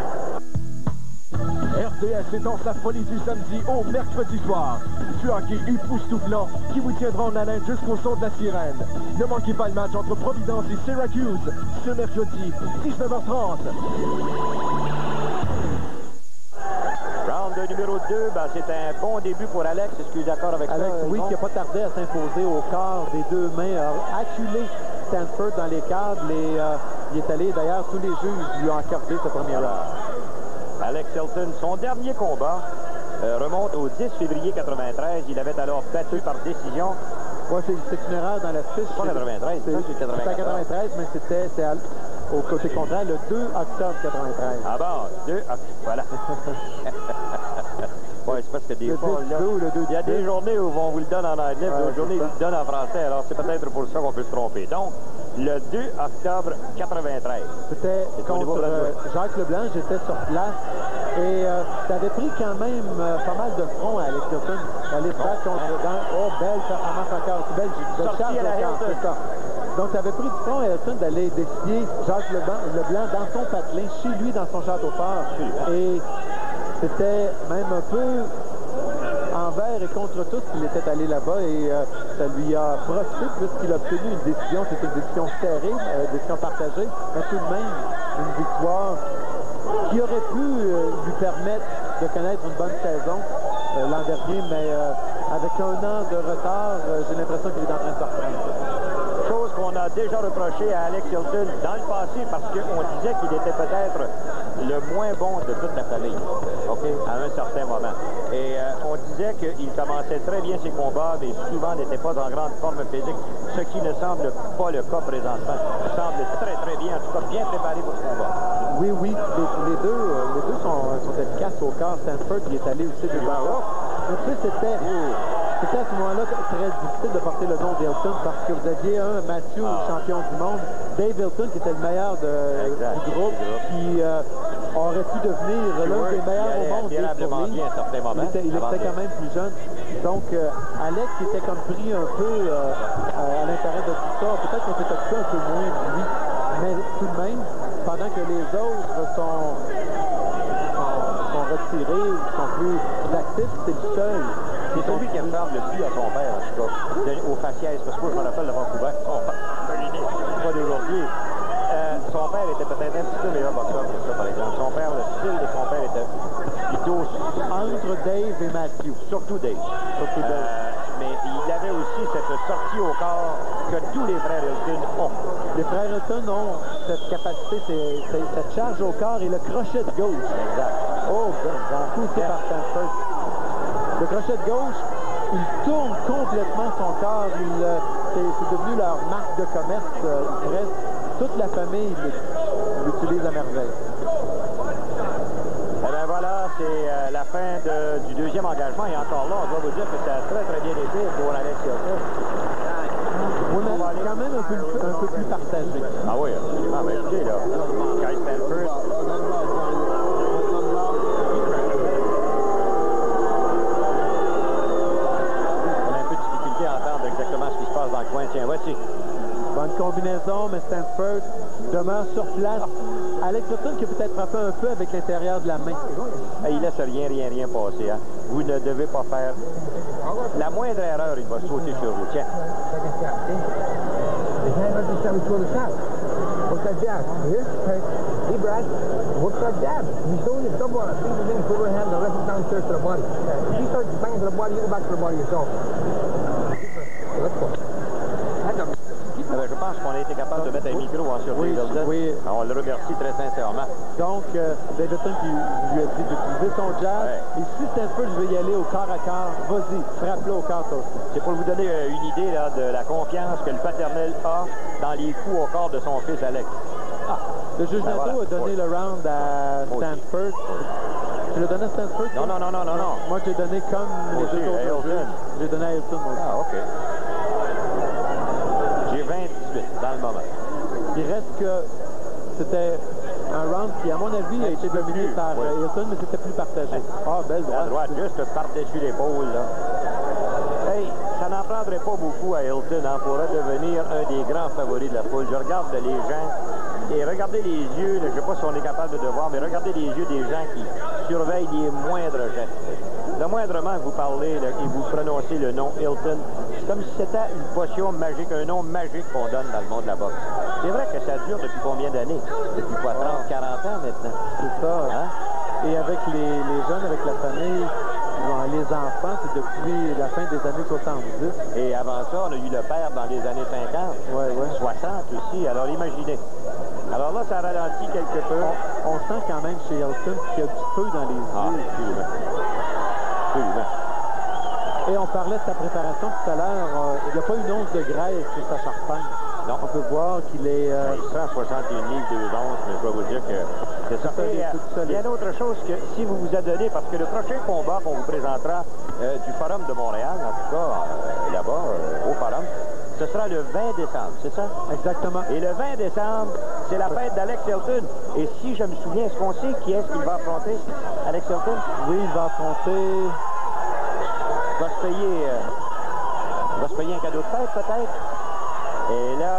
RDS étend sa folie du samedi au mercredi soir. Du hockey époustouflant qui vous tiendra en haleine jusqu'au son de la sirène. Ne manquez pas le match entre Providence et Syracuse ce mercredi, 19h30. Round numéro 2, ben, c'est un bon début pour Alex. Est-ce que tu es d'accord avec Alex, ça? Oui, qui n'a pas tardé à s'imposer au corps des deux mains, a acculé Stanford dans les câbles et il est allé, d'ailleurs, tous les juges lui ont accordé ce premier-là. Alex Hilton, son dernier combat remonte au 10 février 93. Il avait alors battu par décision. Oui, c'est une erreur dans la fiche. C'est pas 93, c'est 94. 93, mais c'était au côté contraire, le 2 octobre 93. Ah bon, 2 octobre, voilà. Oui, c'est parce que des fois, là, il y a des journées où on vous le donne en anglais, d'autres journées où on vous le donne en français. Alors, c'est peut-être pour ça qu'on peut se tromper. Donc, le 2 octobre 93. C'était contre Jacques Leblanc, j'étais sur place. Et ça avait pris quand même pas mal de front à Alex Hilton d'aller se battre contre oh, belle performance encore. Belle charge de camp, c'est ça. Donc, ça avait pris du front à Hilton d'aller défier Jacques Leblanc dans son patelin, chez lui, dans son château fort. Et c'était même un peu envers et contre tous qu'il était allé là-bas et ça lui a profité puisqu'il a obtenu une décision, c'est une décision serrée, une décision partagée, mais tout de même une victoire qui aurait pu lui permettre de connaître une bonne saison l'an dernier, mais avec un an de retard, j'ai l'impression qu'il est en train de se reprendre. Chose qu'on a déjà reproché à Alex Hilton dans le passé parce qu'on disait qu'il était peut-être le moins bon de toute la famille, OK, à un certain moment. Et on disait qu'il commençait très bien ses combats, mais souvent n'était pas en grande forme physique, ce qui ne semble pas le cas présentement. Il semble très, très bien, en tout cas bien préparé pour ce combat. Oui, les deux sont efficaces au corps. Stanford, il est allé aussi de bas. Mais tu sais, c'était à ce moment-là très difficile de porter le nom d'Hilton parce que vous aviez un Matthew, champion du monde, Dave Hilton, qui était le meilleur du groupe, qui aurait pu devenir l'un des meilleurs au monde. Il était quand même plus jeune. Donc, Alex était comme pris un peu à l'intérieur de tout ça. Peut-être qu'on s'est occupé un peu moins de lui, mais tout de même, pendant que les autres sont retirés ou sont plus actifs, c'est le seul. C'est celui qui ressemble le plus à son père, en tout cas, au faciès, parce que moi, je me rappelle de Vancouver. Pas d'aujourd'hui. Son père était peut-être un petit peu meilleur boxeur que ça, par exemple. Son père, le style de son père était plutôt entre Dave et Matthew. Surtout Dave. Mais il avait aussi cette sortie au corps que tous les frères Hilton ont. Les frères Hilton ont cette capacité, cette charge au corps et le crochet de gauche. Exact. Oh, poussé par Stanford. Le crochet de gauche, il tourne complètement son corps. C'est devenu leur marque de commerce. Toute la famille l'utilise à merveille. Eh bien voilà, c'est la fin du deuxième engagement. Et encore là, on doit vous dire que ça a très très bien été pour Alex Hilton. On est quand même un peu plus partagé. Ah oui, absolument. Mais écoutez, là, Guy Stanford... On a un peu de difficulté à entendre exactement ce qui se passe dans le coin. Tiens, voici. Bonne combinaison, mais Stanford demeure sur place. Alex Hilton qui a peut-être frappé un peu avec l'intérieur de la main. Il laisse rien passer. Hein. Vous ne devez pas faire la moindre erreur, il va sauter sur vous. Tiens. What's that jab? Here? Okay. Hey, Brad. What's that jab? He's doing his double on it. Things are in the overhand, the left is downstairs to the body. If he starts banging to the body, you go back to the body yourself. Let's go. Je pense qu'on a été capable de mettre un micro sur Davidson. Oui. On le remercie très sincèrement. Donc, Davidson qui lui a dit d'utiliser son jab. Ouais. Et si Stanford veut y aller au corps à corps, vas-y, frappe-le au corps. C'est pour vous donner une idée là, de la confiance que le paternel a dans les coups au corps de son fils Alex. Le juge Nato a donné le round à Stanford. Tu l'as donné à Stanford? Non. Moi, je l'ai donné comme les deux autres juges. Je l'ai donné à Hilton aussi. Ah, OK. J'ai 28 dans le moment. Il reste que c'était un round qui, à mon avis, a été dominé par Hilton, mais c'était plus partagé. Ah, belle droite, juste par-dessus l'épaule, là. Hey, ça n'en prendrait pas beaucoup à Hilton, hein, pour devenir un des grands favoris de la foule. Je regarde les gens, et regardez les yeux, là, je ne sais pas si on est capable de voir, mais regardez les yeux des gens qui surveillent les moindres gestes. Le moindrement que vous parlez là, et vous prononcez le nom Hilton, c'est comme si c'était une potion magique, un nom magique qu'on donne dans le monde de la boxe. C'est vrai que ça dure depuis combien d'années? Depuis quoi, 30, 40 ans maintenant? C'est ça. Hein? Et avec les jeunes, avec la famille, les enfants, c'est depuis la fin des années 70. Et avant ça, on a eu le père dans les années 50, 60 aussi. Alors imaginez. Alors là, ça ralentit quelque peu. On sent quand même chez Hilton qu'il y a du feu dans les yeux. Et on parlait de sa préparation tout à l'heure. Il n'y a pas une once de graisse sur sa charpente. Non. On peut voir qu'il est... 161 livres, 2 onces, mais je dois vous dire que c'est ça. Il y a d'autre chose que si vous vous adonnez, parce que le prochain combat qu'on vous présentera du Forum de Montréal, en tout cas là-bas, au Forum, ce sera le 20 décembre, c'est ça? Exactement. Et le 20 décembre, c'est la fête d'Alex Hilton. Et si je me souviens, est-ce qu'on sait qui est-ce qu'il va affronter, Alex Hilton? Oui, il va affronter... Il va se payer un cadeau de fête, peut-être?